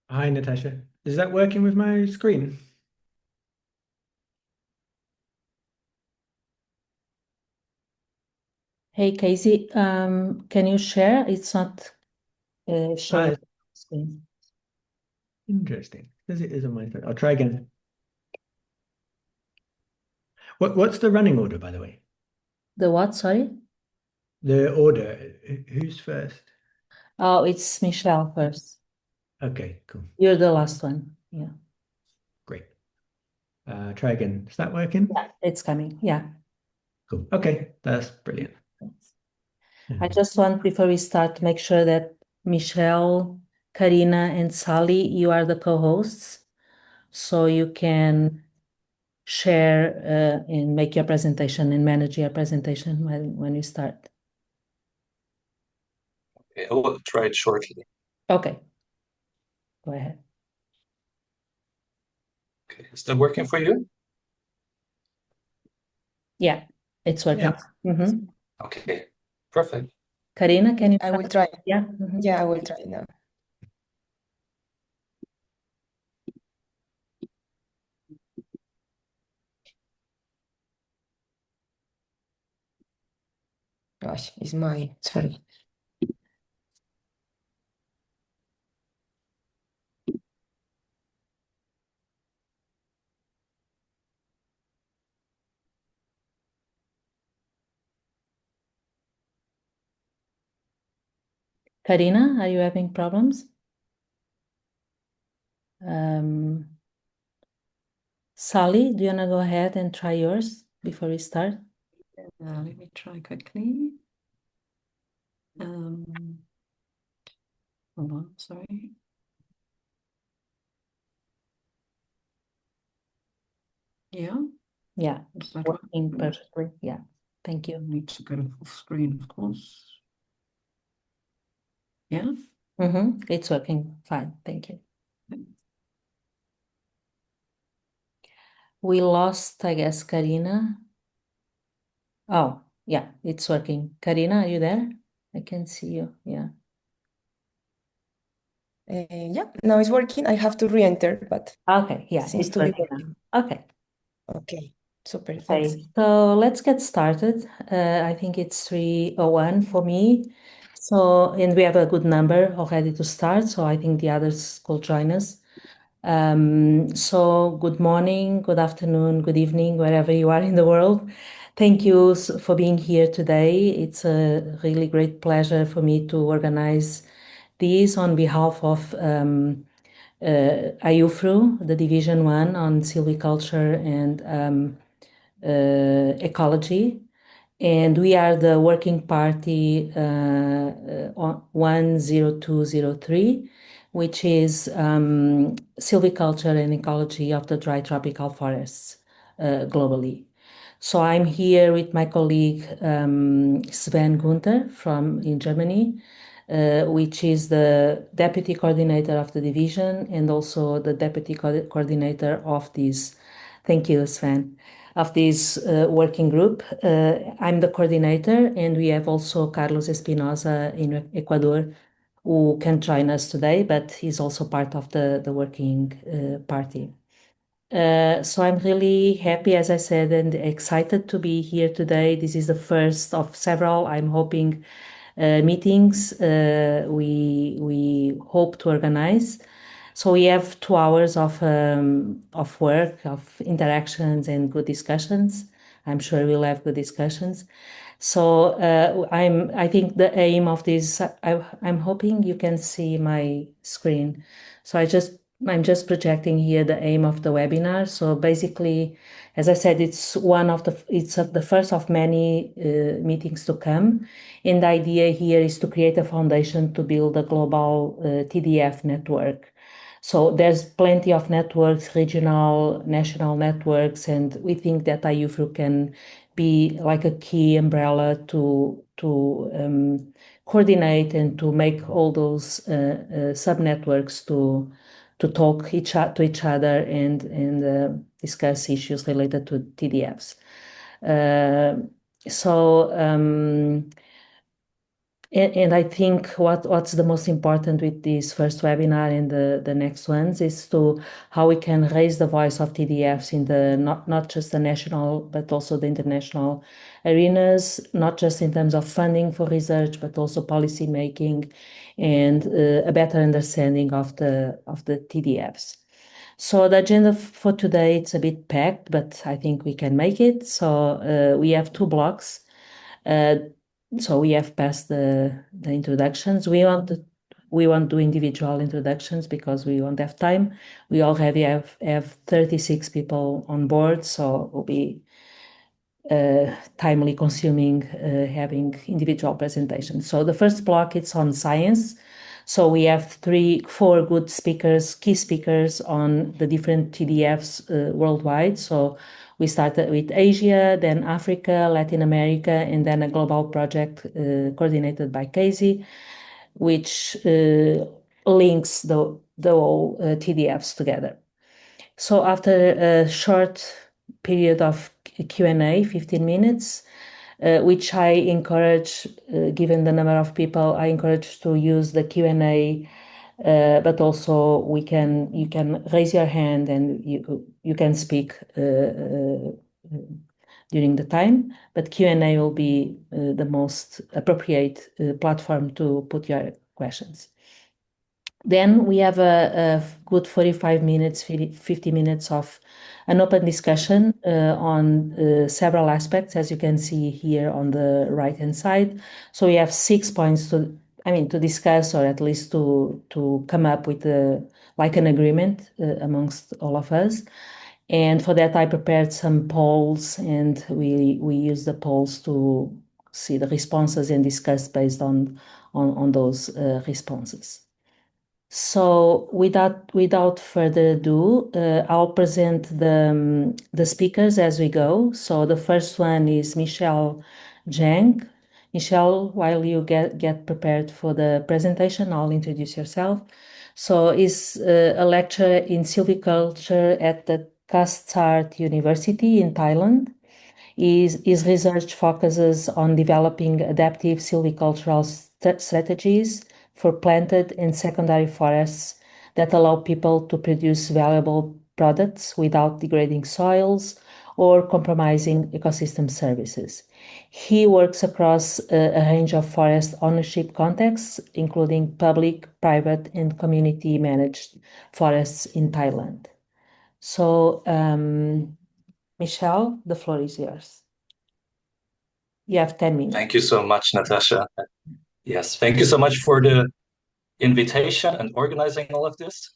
Hi, Natasha. Is that working with my screen? Hey, Casey, can you share? It's not showing Ah, screen. interesting. Because it is on my phone. I'll try again. What's the running order, by the way? The what? Sorry? The order. Who's first? Oh, it's Michelle first. Okay, cool. You're the last one. Yeah. Great. Try again. Is that working? Yeah, it's coming. Yeah. Cool. Okay, that's brilliant. I Mhm. just want, before we start, to make sure that Michelle, Karina, and Sally, you are the co-hosts, so you can share and make your presentation and manage your presentation when you start. Okay, I will try it shortly. Okay, go ahead. Okay, is that working for you? Yeah, it's working. Yeah. Mhm. Okay, perfect. Karina, can you I start? will try. Yeah. Mhm. Yeah, I will try now. Gosh, is my sorry. Karina, are you having problems? Um, Sally, do you want to go ahead and try yours before we start? Let me try quickly. Um, Hold on, sorry. Yeah, Yeah, is that working right? perfectly. Yeah, thank you. Need to get a full screen, of course. Yeah. It's working fine. Thank you. We lost, I guess, Karina. Oh, yeah, it's working. Karina, are you there? I can see you. Yeah. Yeah, now it's working. I have to re-enter, but Okay, yeah, seems it's to be working now. working. Okay. Okay, super. Thanks. Okay, so let's get started. I think it's 3:01 for me. So, and we have a good number already to start, so I think the others will join us. So good morning, good afternoon, good evening, wherever you are in the world. Thank you for being here today. It's a really great pleasure for me to organize this on behalf of IUFRO, the Division 1 on Silviculture and Ecology. And we are the Working Party on 10203, which is silviculture and ecology of the dry tropical forests globally. So I'm here with my colleague Sven Günter from in Germany, which is the deputy coordinator of the division and also the deputy coordinator of this. Thank you, Sven, of this working group. I'm the coordinator, and we have also Carlos Espinosa in Ecuador, who can join us today, but he's also part of the working party. So I'm really happy, as I said, and excited to be here today. This is the first of several, I'm hoping, meetings we hope to organize. So we have 2 hours of work, of interactions and good discussions. I'm sure we'll have good discussions. So I think the aim of this, I'm hoping you can see my screen. So I'm just projecting here the aim of the webinar. So basically, as I said, it's the first of many meetings to come. And the idea here is to create a foundation to build a global TDF network. So there's plenty of networks, regional, national networks, and we think that IUFRO can be like a key umbrella to coordinate and to make all those sub networks to talk to each other and discuss issues related to TDFs. Uh, so And I think what's the most important with this first webinar and the next ones is to how we can raise the voice of TDFs in the not just the national but also the international arenas, not just in terms of funding for research but also policy making and a better understanding of the TDFs. So the agenda for today, it's a bit packed, but I think we can make it. So we have two blocks. So we have passed the introductions. We won't do individual introductions because we won't have time. We already have 36 people on board, so it will be timely consuming having individual presentations. So the first block, it's on science. So we have four good speakers, key speakers on the different TDFs worldwide. So we started with Asia, then Africa, Latin America, and then a global project coordinated by Casey, which links the whole TDFs together. So after a short period of Q&A, 15 minutes, which I encourage, given the number of people, I encourage to use the Q&A, but also you can raise your hand and you can speak during the time, but Q&A will be the most appropriate platform to put your questions. Then we have a good 45 minutes, 50 minutes of an open discussion on several aspects, as you can see here on the right-hand side. So we have 6 points to discuss, or at least to come up with like an agreement amongst all of us. And for that, I prepared some polls, and we use the polls to see the responses and discuss based on those responses. So without further ado, I'll present the speakers as we go. So the first one is Michelle Zhang. Michelle, while you get prepared for the presentation, I'll introduce yourself. So is a lecturer in silviculture at the Kastsart University in Thailand. His research focuses on developing adaptive silvicultural strategies for planted and secondary forests that allow people to produce valuable products without degrading soils or compromising ecosystem services. He works across a range of forest ownership contexts, including public, private, and community managed forests in Thailand. So, Michelle, the floor is yours. You have 10 minutes. Thank you so much, Natasha. Yes, thank you so much for the invitation and organizing all of this.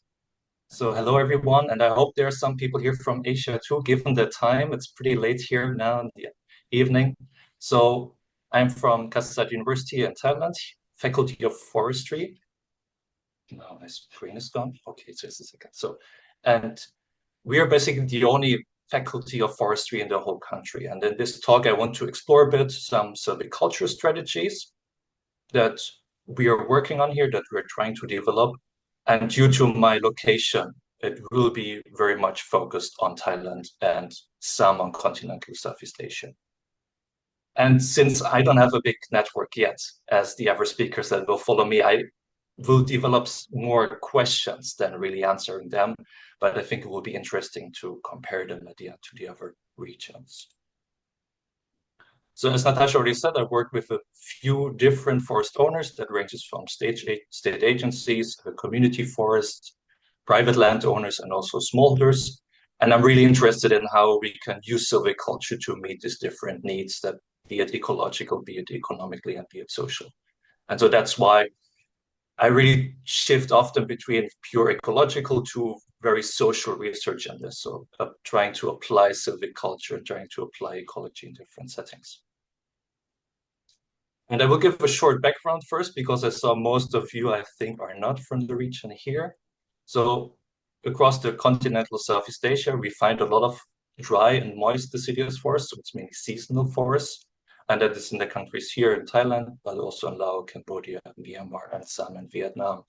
So hello, everyone, and I hope there are some people here from Asia too, given the time. It's pretty late here now in the evening. So I'm from Kastsart University in Thailand, Faculty of Forestry. Now my screen is gone. Okay, just a second. So, and we are basically the only faculty of forestry in the whole country. And in this talk, I want to explore a bit some silviculture strategies that we are working on here, that we're trying to develop. And due to my location, it will be very much focused on Thailand and some on continental Southeast Asia. And since I don't have a big network yet, as the other speakers that will follow me, I will develop more questions than really answering them. But I think it will be interesting to compare them to the other regions. So as Natasha already said, I work with a few different forest owners that ranges from state agencies, community forests, private landowners, and also smallholders. And I'm really interested in how we can use silviculture to meet these different needs, that be it ecological, be it economically, and be it social. And so that's why I really shift often between pure ecological to very social research in this. So trying to apply silviculture, trying to apply ecology in different settings. And I will give a short background first, because I saw most of you, I think, are not from the region here. So across the continental Southeast Asia, we find a lot of dry and moist deciduous forests, so it's mainly seasonal forests. And that is in the countries here in Thailand, but also in Laos, Cambodia, Myanmar, and some in Vietnam.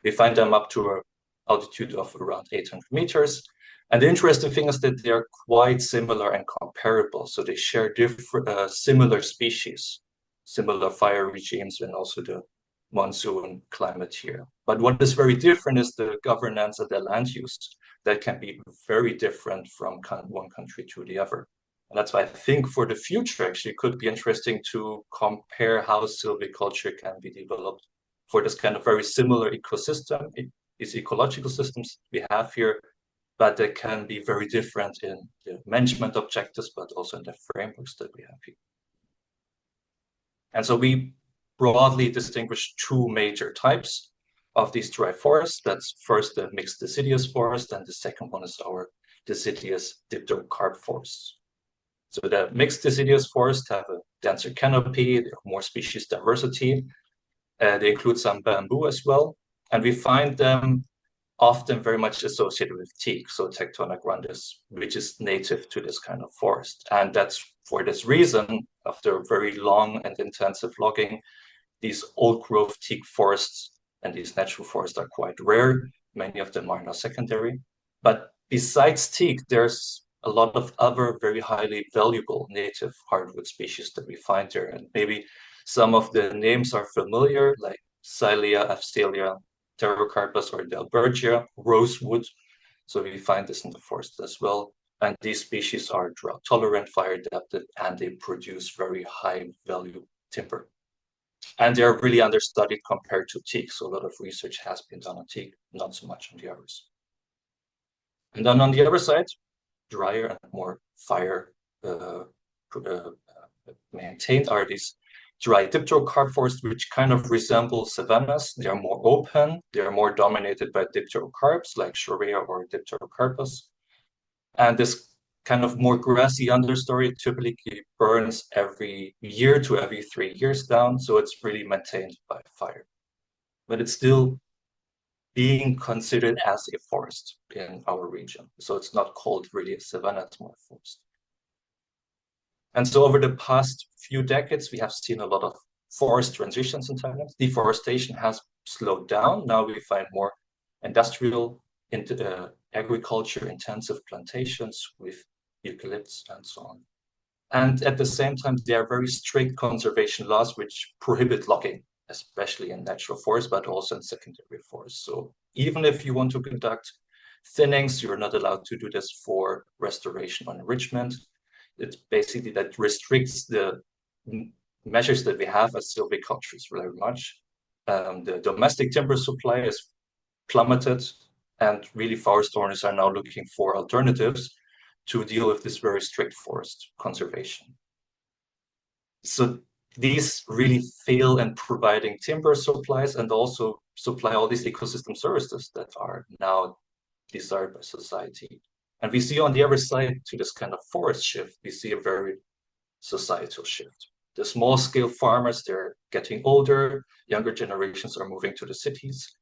We find them up to an altitude of around 800 meters. And the interesting thing is that they're quite similar and comparable. So they share different, similar species. similar fire regimes and also the monsoon climate here. But what is very different is the governance and the land use that can be very different from one country to the other. And that's why I think for the future, actually, it could be interesting to compare how silviculture can be developed for this kind of very similar ecosystem, these ecological systems we have here, but they can be very different in the management objectives, but also in the frameworks that we have here. And so we broadly distinguish two major types of these dry forests. That's first the mixed deciduous forest, and the second one is our deciduous dipterocarp forests. So the mixed deciduous forests have a denser canopy, they have more species diversity. They include some bamboo as well, and we find them often very much associated with teak, so Tectona grandis, which is native to this kind of forest. And that's for this reason, after very long and intensive logging, these old growth teak forests and these natural forests are quite rare. Many of them are now secondary. But besides teak, there's a lot of other very highly valuable native hardwood species that we find there. And maybe some of the names are familiar, like Silea, Afstelia, Pterocarpus, or Delbergia, rosewood. So we find this in the forest as well. And these species are drought tolerant, fire adapted, and they produce very high value timber. And they're really understudied compared to teak. So a lot of research has been done on teak, not so much on the others. And then on the other side, drier and more fire maintained are these dry dipterocarp forests, which kind of resemble savannas. They are more open. They are more dominated by dipterocarps like Shorea or Dipterocarpus. And this kind of more grassy understory typically burns every year to every 3 years down. So it's really maintained by fire. But it's still being considered as a forest in our region. So it's not called really a savanna, it's more a forest. And so over the past few decades, we have seen a lot of forest transitions in Thailand. Deforestation has slowed down. Now we find more industrial, agriculture intensive plantations with eucalypts and so on. And at the same time, there are very strict conservation laws which prohibit logging, especially in natural forests, but also in secondary forests. So even if you want to conduct thinnings, you're not allowed to do this for restoration or enrichment. It's basically that restricts the measures that we have as silviculturists very much. The domestic timber supply is plummeted, and really forest owners are now looking for alternatives to deal with this very strict forest conservation. So these really fail in providing timber supplies and also supply all these ecosystem services that are now desired by society. And we see on the other side to this kind of forest shift, we see a very societal shift. The small scale farmers, they're getting older, younger generations are moving to the cities.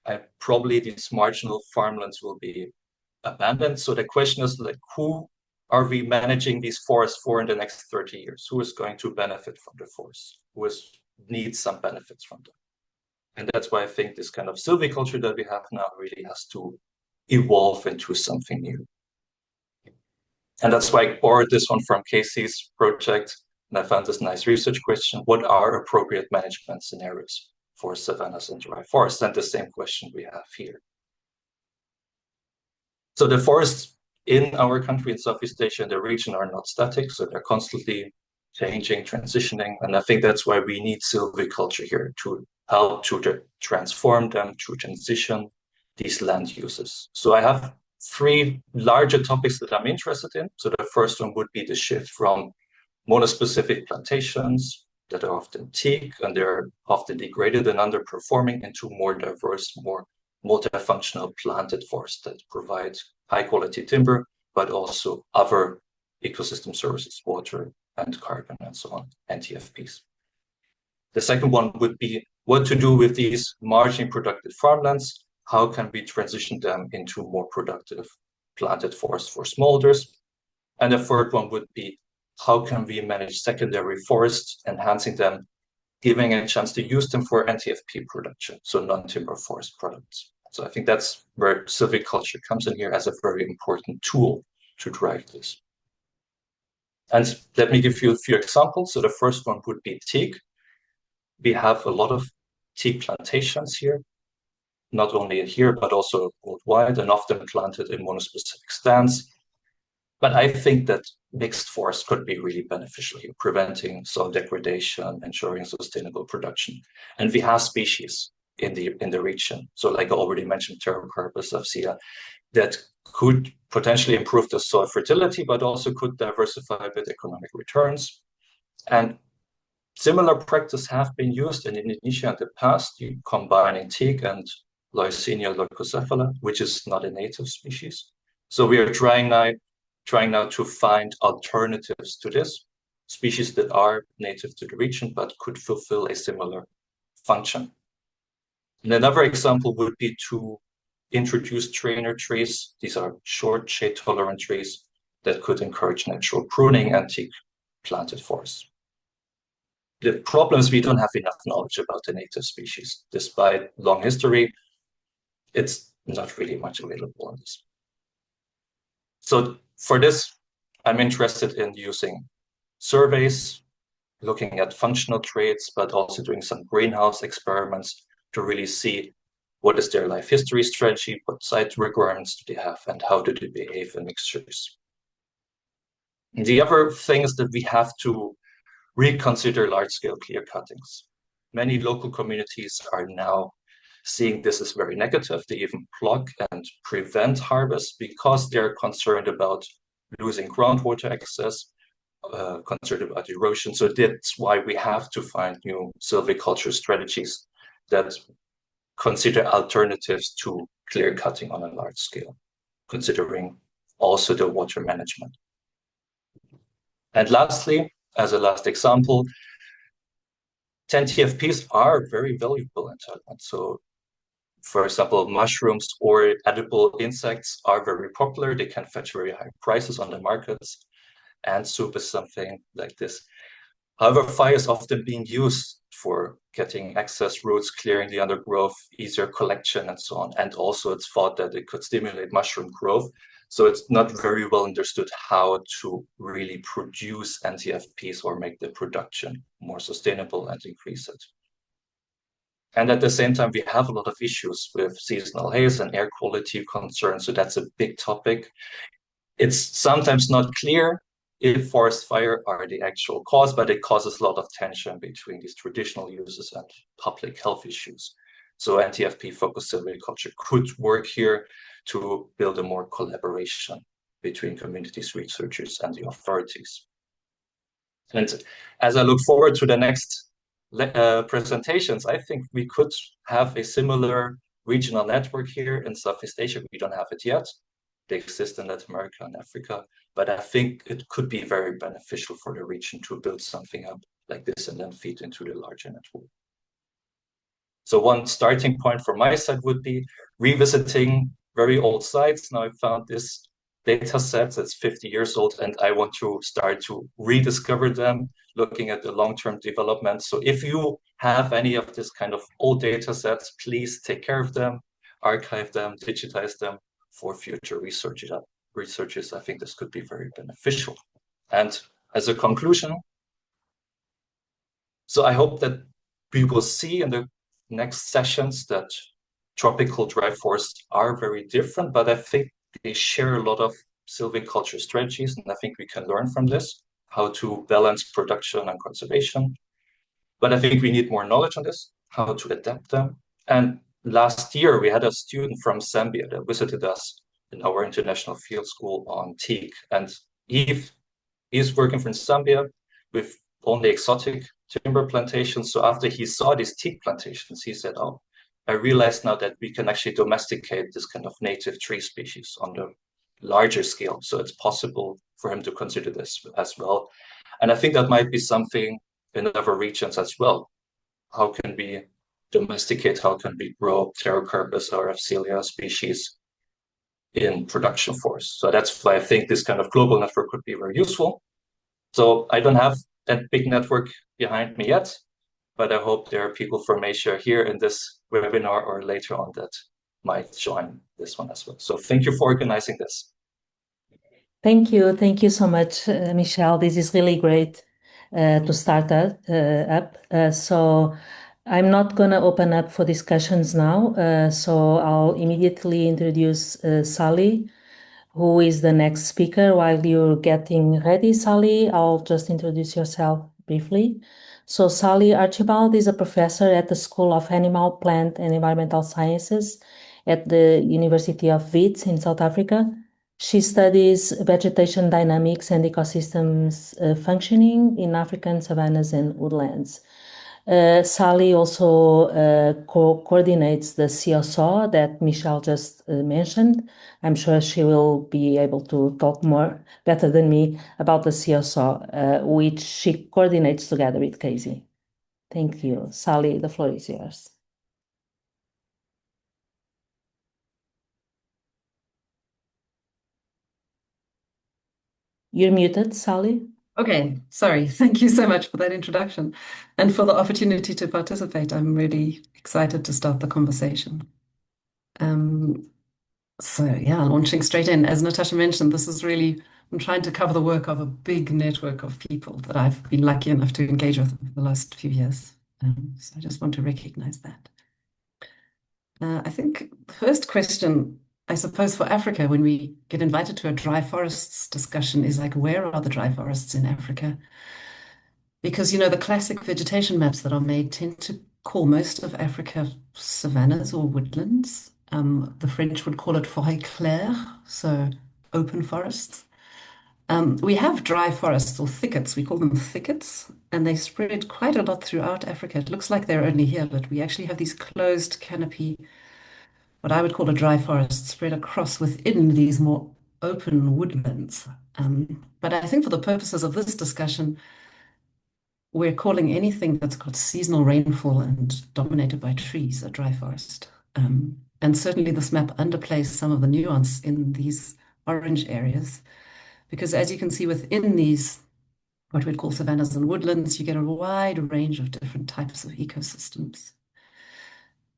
And probably these marginal farmlands will be abandoned. So the question is, like, who are we managing these forests for in the next 30 years? Who is going to benefit from the forests? Who needs some benefits from them? And that's why I think this kind of silviculture that we have now really has to evolve into something new. And that's why I borrowed this one from Casey's project. And I found this nice research question: what are appropriate management scenarios for savannas and dry forests? And the same question we have here. So the forests in our country, in Southeast Asia and the region, are not static. So they're constantly changing, transitioning. And I think that's why we need silviculture here to help to transform them, to transition these land uses. So I have 3 larger topics that I'm interested in. So the first one would be the shift from monospecific plantations that are often teak and they're often degraded and underperforming into more diverse, more multifunctional planted forests that provide high quality timber, but also other ecosystem services, water and carbon and so on, and TFPs. The second one would be what to do with these marginally productive farmlands. How can we transition them into more productive planted forests for smallholders? And the third one would be, how can we manage secondary forests, enhancing them, giving a chance to use them for NTFP production, so non-timber forest products. So I think that's where silviculture comes in here as a very important tool to drive this. And let me give you a few examples. So the first one would be teak. We have a lot of teak plantations here, not only here, but also worldwide, and often planted in monospecific stands. But I think that mixed forest could be really beneficial here, preventing soil degradation, ensuring sustainable production. And we have species in the region. So like I already mentioned, Pterocarpus afcia, that could potentially improve the soil fertility, but also could diversify with economic returns. And similar practice have been used in Indonesia in the past, combining teak and Leucaena leucocephala, which is not a native species. So we are trying now to find alternatives to this, species that are native to the region but could fulfill a similar function. And another example would be to introduce trainer trees. These are short shade-tolerant trees that could encourage natural pruning and teak planted forests. The problem is we don't have enough knowledge about the native species. Despite long history, it's not really much available on this. So for this, I'm interested in using surveys, looking at functional traits, but also doing some greenhouse experiments to really see what is their life history strategy, what site requirements do they have, and how do they behave in mixtures. And the other thing is that we have to reconsider large-scale clear cuttings. Many local communities are now seeing this as very negative. They even block and prevent harvest because they're concerned about losing groundwater access, concerned about erosion. So that's why we have to find new silviculture strategies that consider alternatives to clear cutting on a large scale, considering also the water management. And lastly, as a last example, 10 TFPs are very valuable in Thailand. So, for example, mushrooms or edible insects are very popular. They can fetch very high prices on the markets. And soup is something like this. However, fire is often being used for getting excess roots, clearing the undergrowth, easier collection, and so on. And also it's thought that it could stimulate mushroom growth. So it's not very well understood how to really produce NTFPs or make the production more sustainable and increase it. And at the same time, we have a lot of issues with seasonal haze and air quality concerns. So that's a big topic. It's sometimes not clear if forest fire are the actual cause, but it causes a lot of tension between these traditional uses and public health issues. So NTFP-focused silviculture could work here to build a more collaboration between communities, researchers, and the authorities. And as I look forward to the next presentations, I think we could have a similar regional network here in Southeast Asia. We don't have it yet. They exist in Latin America and Africa, but I think it could be very beneficial for the region to build something up like this and then feed into the larger network. So one starting point from my side would be revisiting very old sites. Now I found this data set that's 50 years old, and I want to start to rediscover them, looking at the long-term development. So if you have any of this kind of old data sets, please take care of them, archive them, digitize them for future researchers. I think this could be very beneficial. And as a conclusion, so I hope that we will see in the next sessions that tropical dry forests are very different, but I think they share a lot of silviculture strategies, and I think we can learn from this, how to balance production and conservation. But I think we need more knowledge on this, how to adapt them. And last year, we had a student from Zambia that visited us in our international field school on teak. And he's working from Zambia with only exotic timber plantations. So after he saw these teak plantations, he said, oh, I realized now that we can actually domesticate this kind of native tree species on the larger scale. So it's possible for him to consider this as well. And I think that might be something in other regions as well. How can we domesticate, how can we grow Pterocarpus or Afzelia species in production forests? So that's why I think this kind of global network could be very useful. So I don't have that big network behind me yet, but I hope there are people from Asia here in this webinar or later on that might join this one as well. So thank you for organizing this. Thank you. Thank you so much, Michelle. This is really great to start up. So I'm not going to open up for discussions now. So I'll immediately introduce Sally, who is the next speaker. While you're getting ready, Sally, I'll just introduce yourself briefly. So Sally Archibald is a professor at the School of Animal, Plant, and Environmental Sciences at the University of Wits in South Africa. She studies vegetation dynamics and ecosystems functioning in African savannas and woodlands. Sally also coordinates the CSO that Michelle just mentioned. I'm sure she will be able to talk better than me about the CSO, which she coordinates together with Casey. Thank you. Sally, the floor is yours. You're muted, Sally. Okay, sorry. Thank you so much for that introduction and for the opportunity to participate. I'm really excited to start the conversation. So yeah, launching straight in. As Natasha mentioned, I'm trying to cover the work of a big network of people that I've been lucky enough to engage with over the last few years. So I just want to recognize that. I think the first question, I suppose, for Africa, when we get invited to a dry forests discussion, is like, where are the dry forests in Africa? Because, the classic vegetation maps that are made tend to call most of Africa savannas or woodlands. The French would call it forêt claire, so open forests. We have dry forests or thickets, we call them thickets, and they spread quite a lot throughout Africa. It looks like they're only here, but we actually have these closed canopy, what I would call a dry forest, spread across within these more open woodlands. But I think for the purposes of this discussion, we're calling anything that's got seasonal rainfall and dominated by trees a dry forest. And certainly this map underplays some of the nuance in these orange areas, because as you can see within these, what we'd call savannas and woodlands, you get a wide range of different types of ecosystems.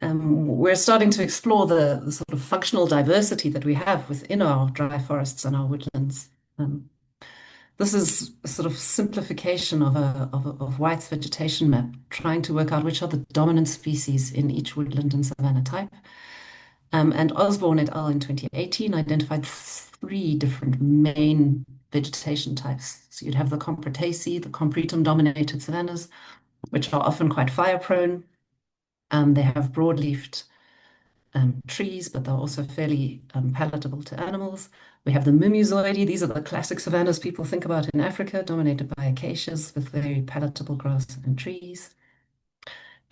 We're starting to explore the sort of functional diversity that we have within our dry forests and our woodlands. This is a sort of simplification of White's vegetation map, trying to work out which are the dominant species in each woodland and savanna type. And Osborne et al. In 2018 identified 3 different main vegetation types. So you'd have the Comprotaceae, the Compritum-dominated savannas, which are often quite fire-prone. They have broad-leafed trees, but they're also fairly palatable to animals. We have the Mimosoideae. These are the classic savannas people think about in Africa, dominated by acacias with very palatable grass and trees.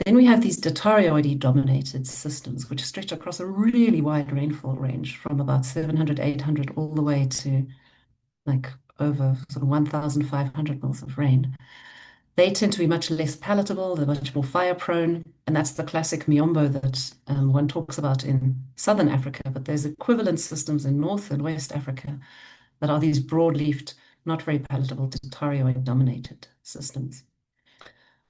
Then we have these Datarioideae-dominated systems, which stretch across a really wide rainfall range from about 700, 800, all the way to like over sort of 1,500 mils of rain. They tend to be much less palatable, they're much more fire-prone, and that's the classic Miombo that one talks about in southern Africa, but there's equivalent systems in North and West Africa that are these broad-leafed, not very palatable, Datarioid-dominated systems.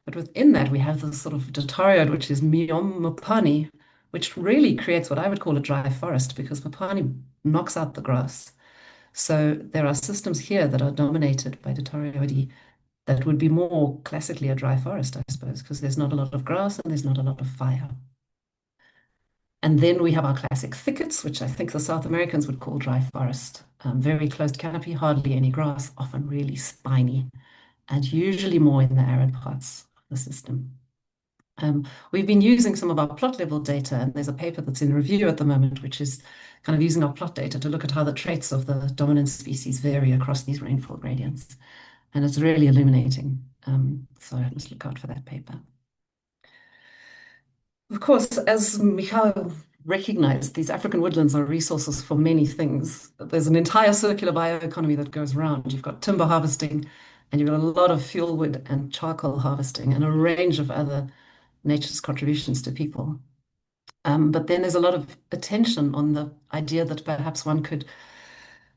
But within that, we have this sort of Datarioid, which is Mopani, which really creates what I would call a dry forest, because Mopani knocks out the grass. So there are systems here that are dominated by Datarioideae that would be more classically a dry forest, I suppose, because there's not a lot of grass and there's not a lot of fire. And then we have our classic thickets, which I think the South Americans would call dry forest. Very closed canopy, hardly any grass, often really spiny, and usually more in the arid parts of the system. We've been using some of our plot level data, and there's a paper that's in review at the moment, which is kind of using our plot data to look at how the traits of the dominant species vary across these rainfall gradients. And it's really illuminating. So I must look out for that paper. Of course, as Michal recognized, these African woodlands are resources for many things. There's an entire circular bioeconomy that goes around. You've got timber harvesting, and you've got a lot of fuel wood and charcoal harvesting, and a range of other nature's contributions to people. But then there's a lot of attention on the idea that perhaps one could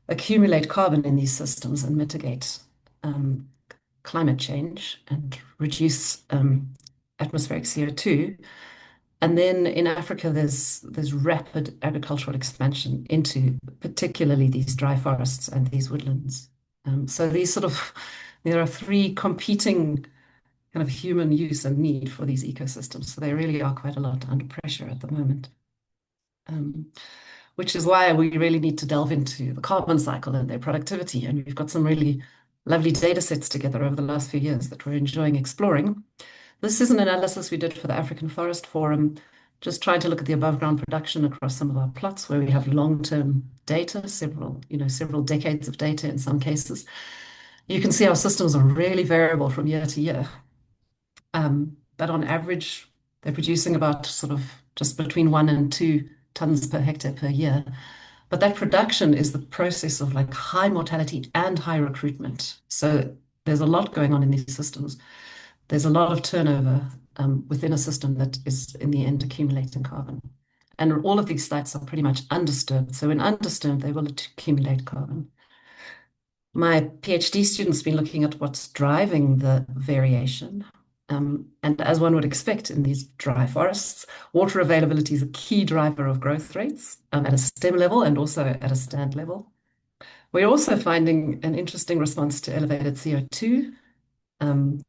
accumulate carbon in these systems and mitigate climate change and reduce atmospheric CO2 And then in Africa, there's rapid agricultural expansion into particularly these dry forests and these woodlands. So there are three competing kind of human use and need for these ecosystems. So they really are quite a lot under pressure at the moment. Which is why we really need to delve into the carbon cycle and their productivity. And we've got some really lovely data sets together over the last few years that we're enjoying exploring. This is an analysis we did for the African Forest Forum, just trying to look at the above ground production across some of our plots where we have long-term data, several decades of data in some cases. You can see our systems are really variable from year to year. But on average, they're producing about sort of just between 1 and 2 tons per hectare per year. But that production is the process of like high mortality and high recruitment. So there's a lot going on in these systems. There's a lot of turnover within a system that is in the end accumulating carbon. And all of these sites are pretty much undisturbed. So when undisturbed, they will accumulate carbon. My PhD student's been looking at what's driving the variation. And as one would expect in these dry forests, water availability is a key driver of growth rates at a stem level and also at a stand level. We're also finding an interesting response to elevated CO2.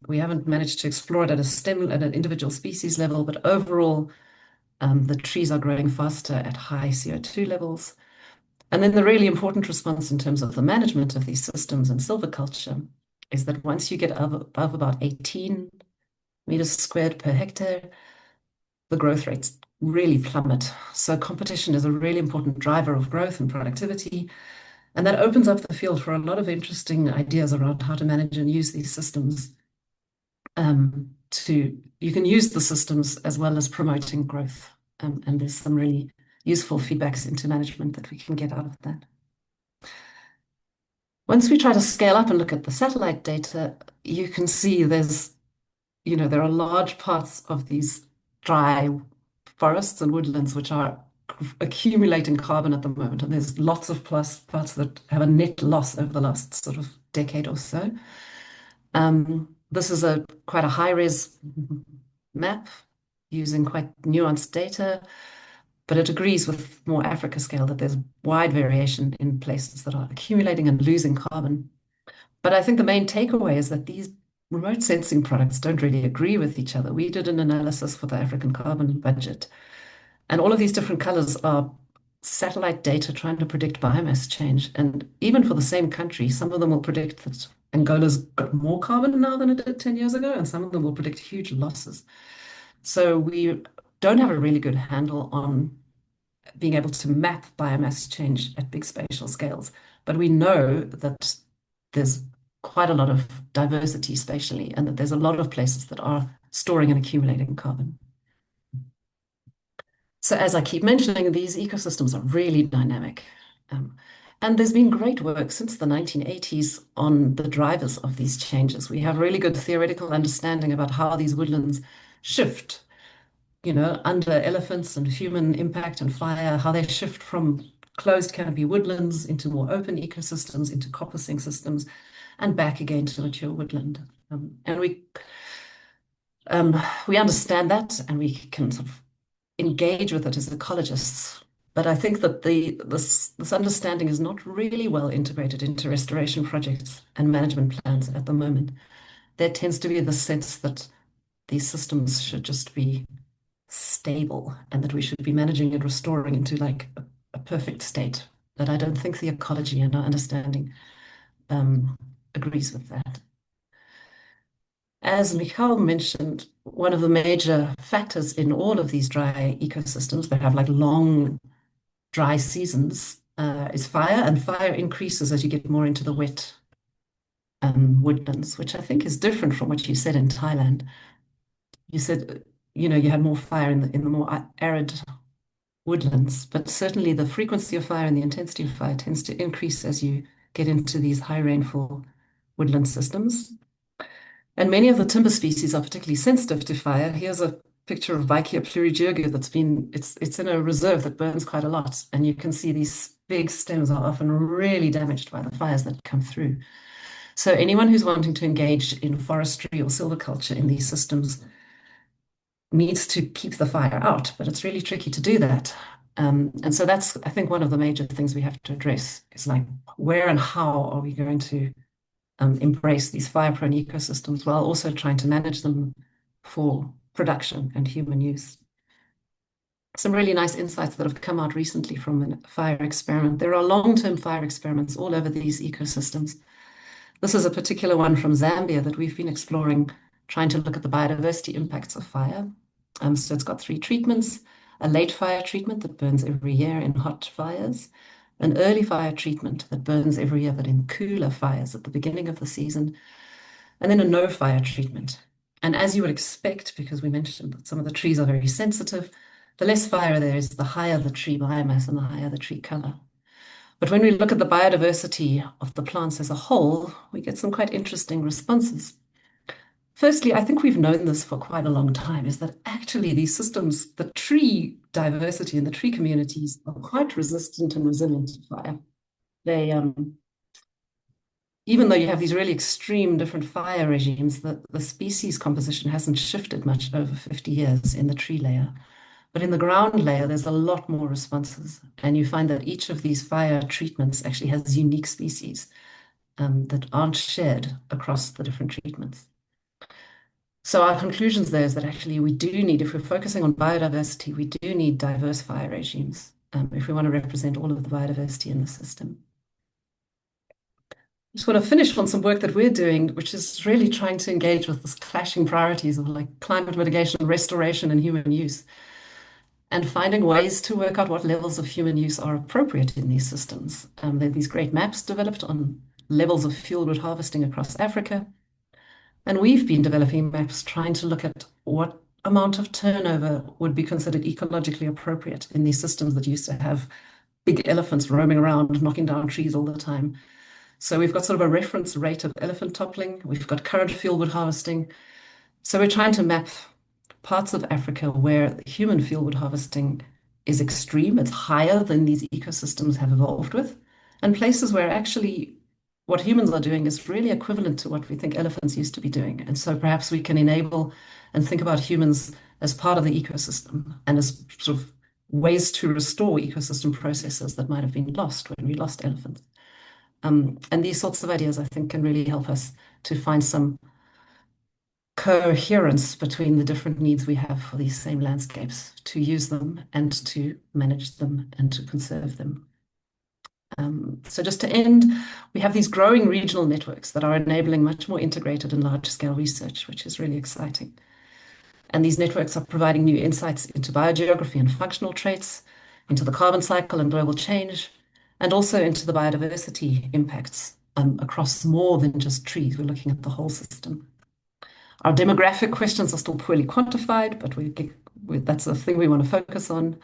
We haven't managed to explore it at an individual species level, but overall, the trees are growing faster at high CO2 levels. And then the really important response in terms of the management of these systems and silviculture is that once you get above about 18 meters squared per hectare, the growth rates really plummet. So competition is a really important driver of growth and productivity. And that opens up the field for a lot of interesting ideas around how to manage and use these systems. You can use the systems as well as promoting growth. And there's some really useful feedbacks into management that we can get out of that. Once we try to scale up and look at the satellite data, you can see there are large parts of these dry forests and woodlands which are accumulating carbon at the moment. And there's lots of parts that have a net loss over the last sort of decade or so. This is quite a high-res map using quite nuanced data, but it agrees with more Africa scale that there's wide variation in places that are accumulating and losing carbon. But I think the main takeaway is that these remote sensing products don't really agree with each other. We did an analysis for the African carbon budget, and all of these different colors are satellite data trying to predict biomass change. And even for the same country, some of them will predict that Angola's got more carbon now than it did 10 years ago, and some of them will predict huge losses. So we don't have a really good handle on being able to map biomass change at big spatial scales, but we know that there's quite a lot of diversity spatially and that there's a lot of places that are storing and accumulating carbon. So as I keep mentioning, these ecosystems are really dynamic. And there's been great work since the 1980s on the drivers of these changes. We have really good theoretical understanding about how these woodlands shift, under elephants and human impact and fire, how they shift from closed canopy woodlands into more open ecosystems, into coppicing systems, and back again to mature woodland. And we understand that, and we can sort of engage with it as ecologists. But I think that this understanding is not really well integrated into restoration projects and management plans at the moment. There tends to be the sense that these systems should just be stable and that we should be managing and restoring into like a perfect state. But I don't think the ecology and our understanding agrees with that. As Michal mentioned, one of the major factors in all of these dry ecosystems that have like long dry seasons is fire, and fire increases as you get more into the wet woodlands, which I think is different from what you said in Thailand. You said, you had more fire in the more arid woodlands, but certainly the frequency of fire and the intensity of fire tends to increase as you get into these high rainfall woodland systems. And many of the timber species are particularly sensitive to fire. Here's a picture of Vicia plurigyrigu it's in a reserve that burns quite a lot. And you can see these big stems are often really damaged by the fires that come through. So anyone who's wanting to engage in forestry or silviculture in these systems needs to keep the fire out, but it's really tricky to do that. And so that's, I think, one of the major things we have to address is like, where and how are we going to embrace these fire-prone ecosystems while also trying to manage them for production and human use. Some really nice insights that have come out recently from a fire experiment. There are long-term fire experiments all over these ecosystems. This is a particular one from Zambia that we've been exploring, trying to look at the biodiversity impacts of fire. So it's got 3 treatments: a late fire treatment that burns every year in hot fires, an early fire treatment that burns every year but in cooler fires at the beginning of the season, and then a no fire treatment. And as you would expect, because we mentioned that some of the trees are very sensitive, the less fire there is, the higher the tree biomass and the higher the tree cover. But when we look at the biodiversity of the plants as a whole, we get some quite interesting responses. Firstly, I think we've known this for quite a long time, is that actually these systems, the tree diversity in the tree communities, are quite resistant and resilient to fire. They, even though you have these really extreme different fire regimes, the species composition hasn't shifted much over 50 years in the tree layer. But in the ground layer, there's a lot more responses. And you find that each of these fire treatments actually has unique species that aren't shared across the different treatments. So our conclusions there is that actually we do need, if we're focusing on biodiversity, we do need diverse fire regimes if we want to represent all of the biodiversity in the system. I just want to finish on some work that we're doing, which is really trying to engage with this clashing priorities of like climate mitigation, restoration, and human use, and finding ways to work out what levels of human use are appropriate in these systems. There are these great maps developed on levels of fieldwood harvesting across Africa. And we've been developing maps trying to look at what amount of turnover would be considered ecologically appropriate in these systems that used to have big elephants roaming around, knocking down trees all the time. So we've got sort of a reference rate of elephant toppling. We've got current fieldwood harvesting. So we're trying to map parts of Africa where human fieldwood harvesting is extreme, it's higher than these ecosystems have evolved with, and places where actually what humans are doing is really equivalent to what we think elephants used to be doing. And so perhaps we can enable and think about humans as part of the ecosystem and as sort of ways to restore ecosystem processes that might have been lost when we lost elephants. And these sorts of ideas, I think, can really help us to find some coherence between the different needs we have for these same landscapes, to use them and to manage them and to conserve them. So just to end, we have these growing regional networks that are enabling much more integrated and large-scale research, which is really exciting. And these networks are providing new insights into biogeography and functional traits, into the carbon cycle and global change, and also into the biodiversity impacts across more than just trees. We're looking at the whole system. Our demographic questions are still poorly quantified, but that's a thing we want to focus on.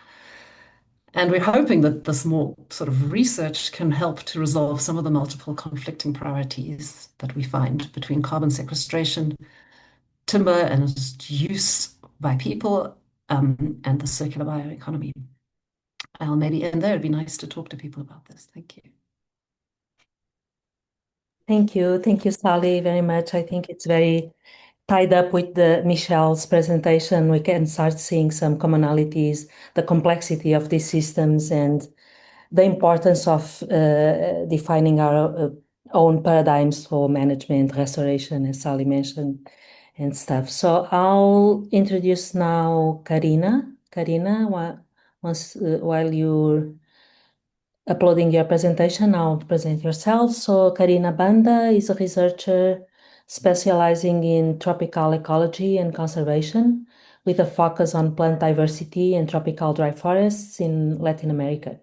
And we're hoping that this more sort of research can help to resolve some of the multiple conflicting priorities that we find between carbon sequestration, timber and use by people, and the circular bioeconomy. I'll maybe end there. It'd be nice to talk to people about this. Thank you. Thank you. Thank you, Sally, very much. I think it's very tied up with Michelle's presentation. We can start seeing some commonalities, the complexity of these systems, and the importance of defining our own paradigms for management, restoration, as Sally mentioned, and stuff. So I'll introduce now Karina. Karina, while you're uploading your presentation, I'll present yourself. So Karina Banda is a researcher specializing in tropical ecology and conservation, with a focus on plant diversity and tropical dry forests in Latin America.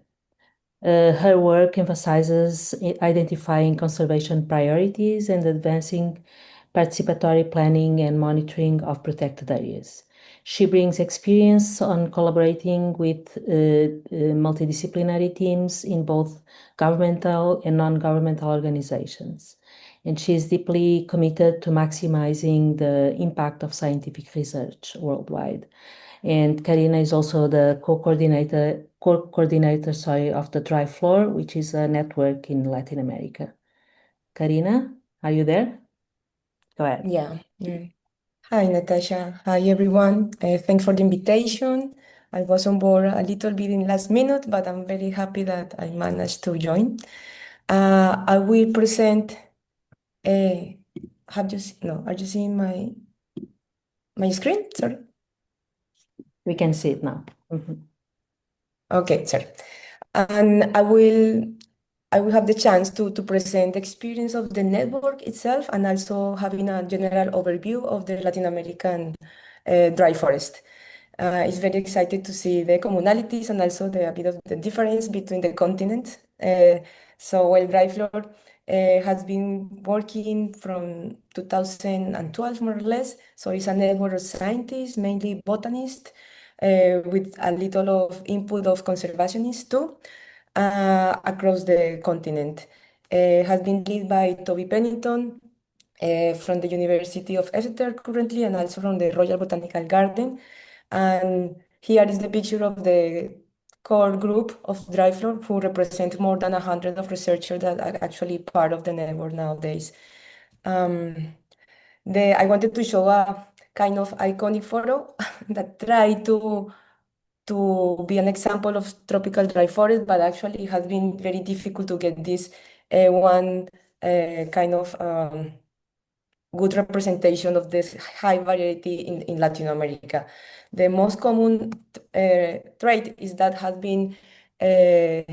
Her work emphasizes identifying conservation priorities and advancing participatory planning and monitoring of protected areas. She brings experience on collaborating with multidisciplinary teams in both governmental and non-governmental organizations. And she is deeply committed to maximizing the impact of scientific research worldwide. And Karina is also the co-coordinator of the Dry Floor, which is a network in Latin America. Karina, are you there? Go ahead. Yeah. Hi, Natasha. Hi, everyone. Thanks for the invitation. I was on board a little bit in last minute, but I'm very happy that I managed to join. I will present. Have you no? Are you seeing my screen? Sorry. We can see it now. Mhm. Okay, sorry. And I will have the chance to present the experience of the network itself and also having a general overview of the Latin American dry forest. It's very excited to see the commonalities and also a bit of the difference between the continents. So Dry Floor has been working from 2012 more or less. So it's a network of scientists, mainly botanists, with a little of input of conservationists too, across the continent. Has been led by Toby Pennington from the University of Exeter currently, and also from the Royal Botanical Garden. And here is the picture of the core group of Dry Floor, who represent more than 100 of researchers that are actually part of the network nowadays. Um, I wanted to show a kind of iconic photo that tried to be an example of tropical dry forest, but actually it has been very difficult to get this one kind of good representation of this high variety in Latin America. The most common trait is that has been uh,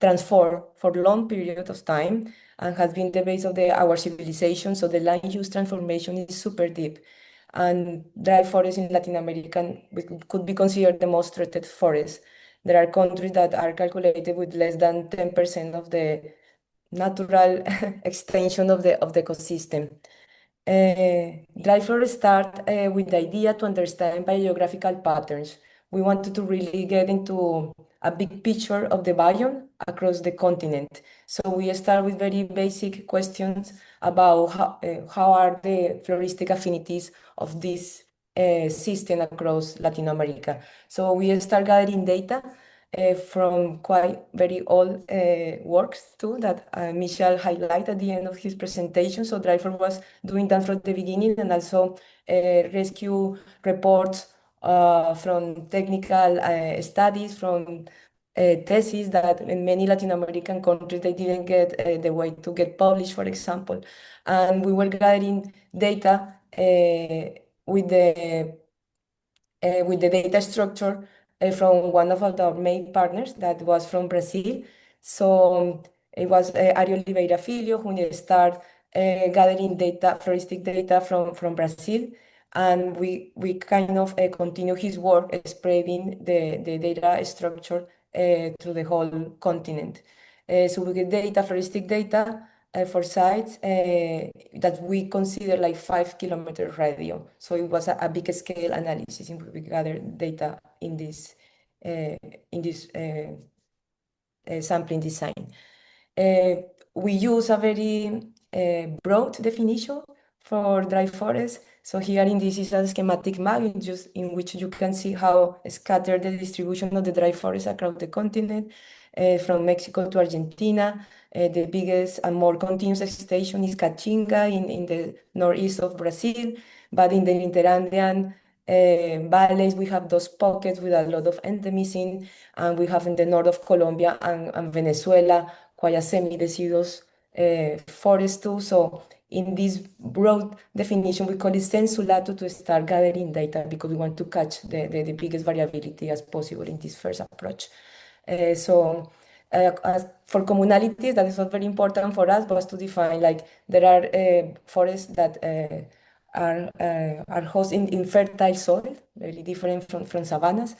transformed for long period of time and has been the base of our civilization. So the land use transformation is super deep. And dry forests in Latin America could be considered the most threatened forests. There are countries that are calculated with less than 10% of the natural extension of the ecosystem. Dry Forest start with the idea to understand biogeographical patterns. We wanted to really get into a big picture of the biome across the continent. So we start with very basic questions about how are the floristic affinities of this system across Latin America. So we start gathering data from quite very old works too that Michel highlighted at the end of his presentation. So Driver was doing that from the beginning and also rescue reports from technical studies, from theses that in many Latin American countries they didn't get the way to get published, for example. And we were gathering data with the data structure from one of our main partners that was from Brazil. So it was Ariel Ribeiro Filho who started gathering data, floristic data from Brazil. And we kind of continue his work spreading the data structure to the whole continent. So we get data, floristic data, for sites that we consider like 5 kilometer radio. So it was a big scale analysis in which we gathered data in this sampling design. We use a very broad definition for dry forest. So here in this is a schematic map in which you can see how scattered the distribution of the dry forest across the continent, from Mexico to Argentina. The biggest and more continuous station is Caatinga in the northeast of Brazil, but in the Interandean valleys, we have those pockets with a lot of endemism, and we have in the north of Colombia and Venezuela quite a semi-deciduous forest too. So in this broad definition, we call it sensulato to start gathering data because we want to catch the biggest variability as possible in this first approach. As for communalities, that is not very important for us, was to define like there are forests that are host in fertile soil, very different from savannas.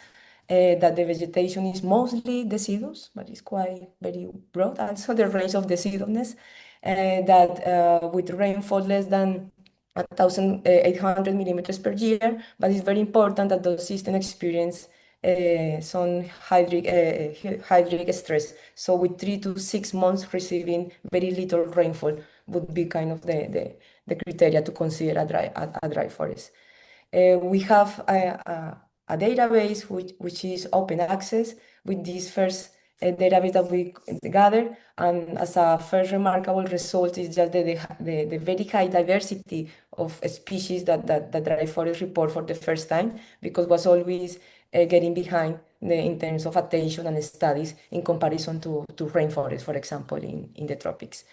That the vegetation is mostly deciduous, but it's quite very broad. Also, the range of deciduousness, that with rainfall less than 1,800 millimeters per year, but it's very important that those systems experience some hydric stress. So with 3 to 6 months receiving very little rainfall would be kind of the criteria to consider a dry forest. We have a database which is open access with these first database that we gather. And as a first remarkable result is just the very high diversity of species that dry forest report for the first time, because was always getting behind in terms of attention and studies in comparison to rainforest, for example, in the tropics.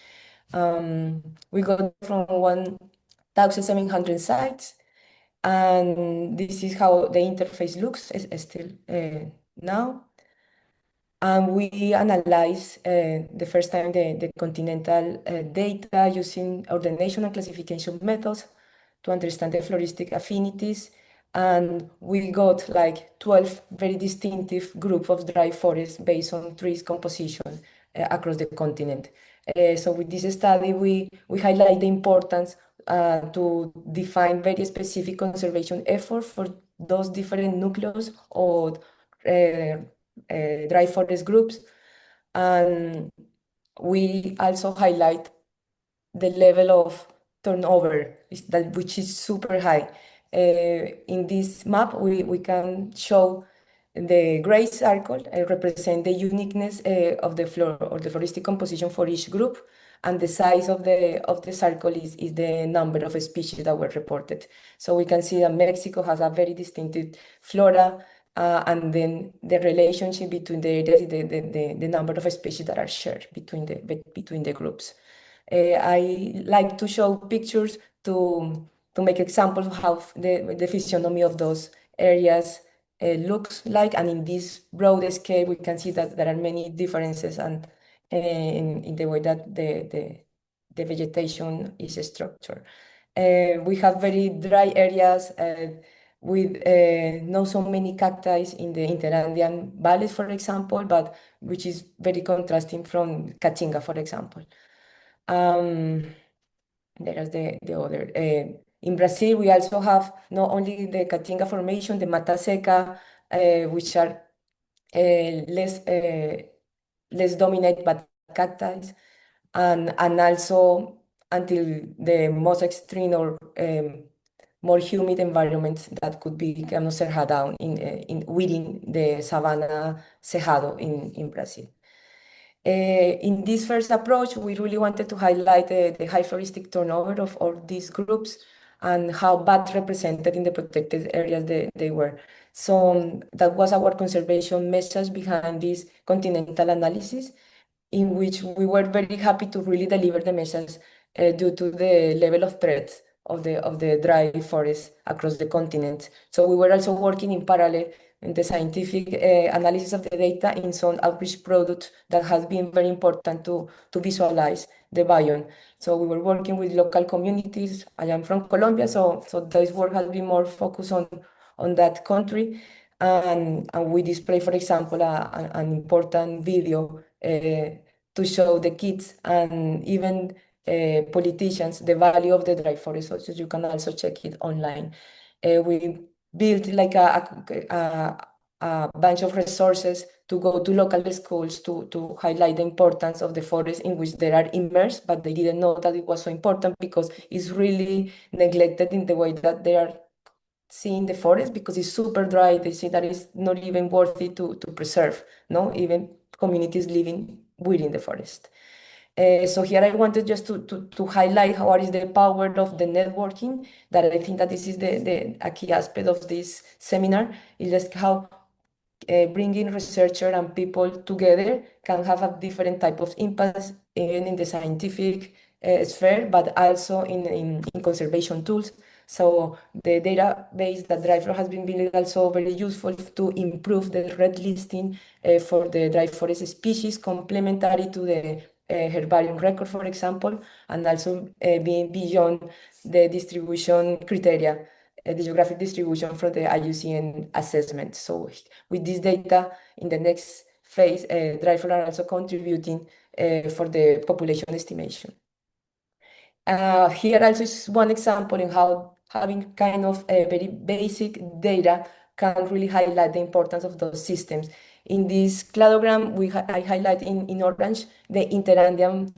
We got from 1,700 sites, and this is how the interface looks still now. And we analyze the first time the continental data using ordination and classification methods to understand the floristic affinities. And we got like 12 very distinctive group of dry forests based on trees composition across the continent. So with this study, we highlight the importance to define very specific conservation effort for those different nucleus or dry forest groups. And we also highlight the level of turnover, which is super high. In this map, we can show the gray circle represent the uniqueness of the flora or the floristic composition for each group, and the size of the circle is the number of species that were reported. So we can see that Mexico has a very distinctive flora, and then the relationship between the areas, the number of species that are shared between the groups. I like to show pictures to make examples of how the physiognomy of those areas looks like, and in this broad scale we can see that there are many differences and in the way that the vegetation is structured. We have very dry areas with not so many cacti in the interandean valleys, for example, but which is very contrasting from Caatinga, for example. There's the other. In Brazil, we also have not only the Caatinga Formation, the Mata Seca, which are less dominated by cacti, and also until the most extreme or more humid environments that could be cerrado within the Savanna Cerrado in Brazil. In this first approach, we really wanted to highlight the high floristic turnover of all these groups and how bad represented in the protected areas they were. So that was our conservation message behind this continental analysis, in which we were very happy to really deliver the message due to the level of threats of the dry forest across the continent. So we were also working in parallel in the scientific analysis of the data in some outreach products that has been very important to visualize the biome. So we were working with local communities. I am from Colombia, so this work has been more focused on that country. And we display, for example, an important video to show the kids and even politicians the value of the dry forest. So you can also check it online. We built like a bunch of resources to go to local schools to highlight the importance of the forest in which they are immersed, but they didn't know that it was so important because it's really neglected in the way that they are seeing the forest, because it's super dry. They say that it's not even worthy to preserve, no, even communities living within the forest. So here I wanted just to highlight what is the power of the networking, that I think that this is a key aspect of this seminar, is just how bringing researcher and people together can have a different type of impact, even in the scientific sphere, but also in conservation tools. So the database that DryFlow has been building also very useful to improve the red listing for the dry forest species, complementary to the herbarium record, for example, and also being beyond the distribution criteria, the geographic distribution for the IUCN assessment. So with this data in the next phase, DryFlow are also contributing for the population estimation. Here also is one example in how having kind of a very basic data can really highlight the importance of those systems. In this cladogram, I highlight in orange the interandean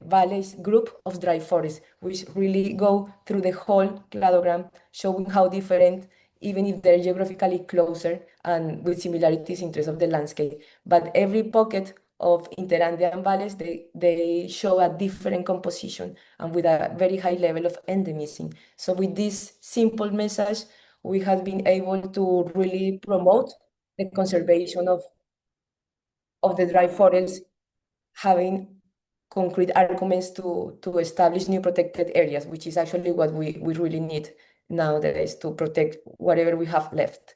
valleys group of dry forests, which really go through the whole cladogram, showing how different even if they're geographically closer and with similarities in terms of the landscape. But every pocket of Interandean valleys, they show a different composition and with a very high level of endemism. So with this simple message, we have been able to really promote the conservation of the dry forest, having concrete arguments to establish new protected areas, which is actually what we really need nowadays to protect whatever we have left.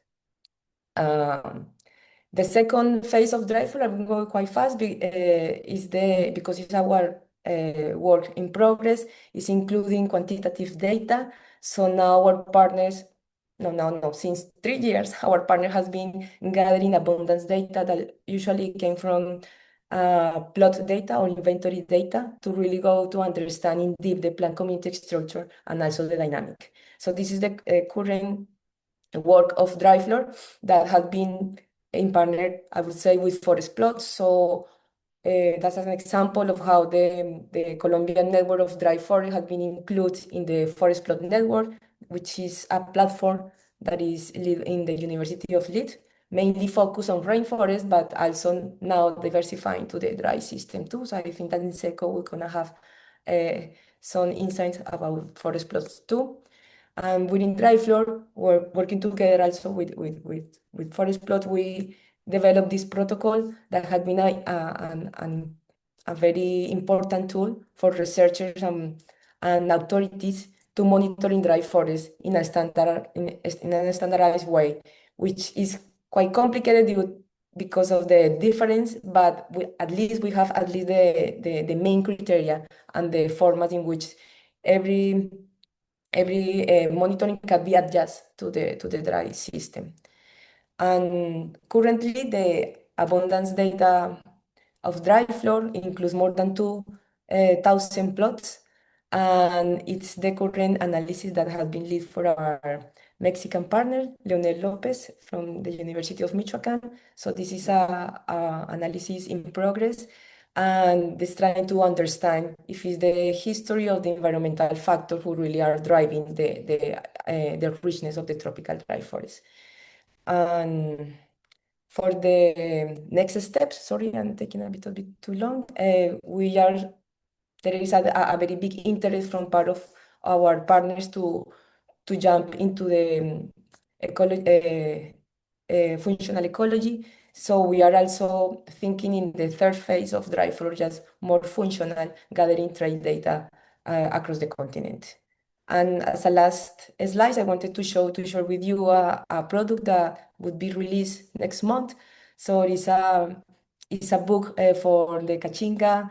The second phase of dry forest, I'm going quite fast, because it's our work in progress, is including quantitative data. So now our partners, since 3 years, our partner has been gathering abundance data that usually came from plot data or inventory data to really go to understand in deep the plant community structure and also the dynamic. So this is the current work of DryFloor that has been in partner, I would say, with forest plots. So that's an example of how the Colombian network of dry forest has been included in the forest plot network, which is a platform that is in the University of Leeds, mainly focused on rainforest, but also now diversifying to the dry system too. So I think that in SECO we're gonna have some insights about forest plots too. And within DryFloor, we're working together also with Forest Plot. We developed this protocol that had been a very important tool for researchers and authorities to monitor in dry forest in a standardized way, which is quite complicated because of the difference, but at least we have the main criteria and the format in which every monitoring can be adjusted to the dry system. And currently, the abundance data of DryFloor includes more than 2,000 plots, and it's the current analysis that has been led for our Mexican partner, Leonel Lopez from the University of Michoacan. So this is a analysis in progress, and this trying to understand if it's the history of the environmental factors who really are driving the richness of the tropical dry forest. And for the next steps, sorry, I'm taking a little bit too long. There is a very big interest from part of our partners to jump into the functional ecology. So we are also thinking in the third phase of Drive for just more functional, gathering trade data across the continent. And as a last slide, I wanted to share with you a product that would be released next month. So it's a book for the Caatinga,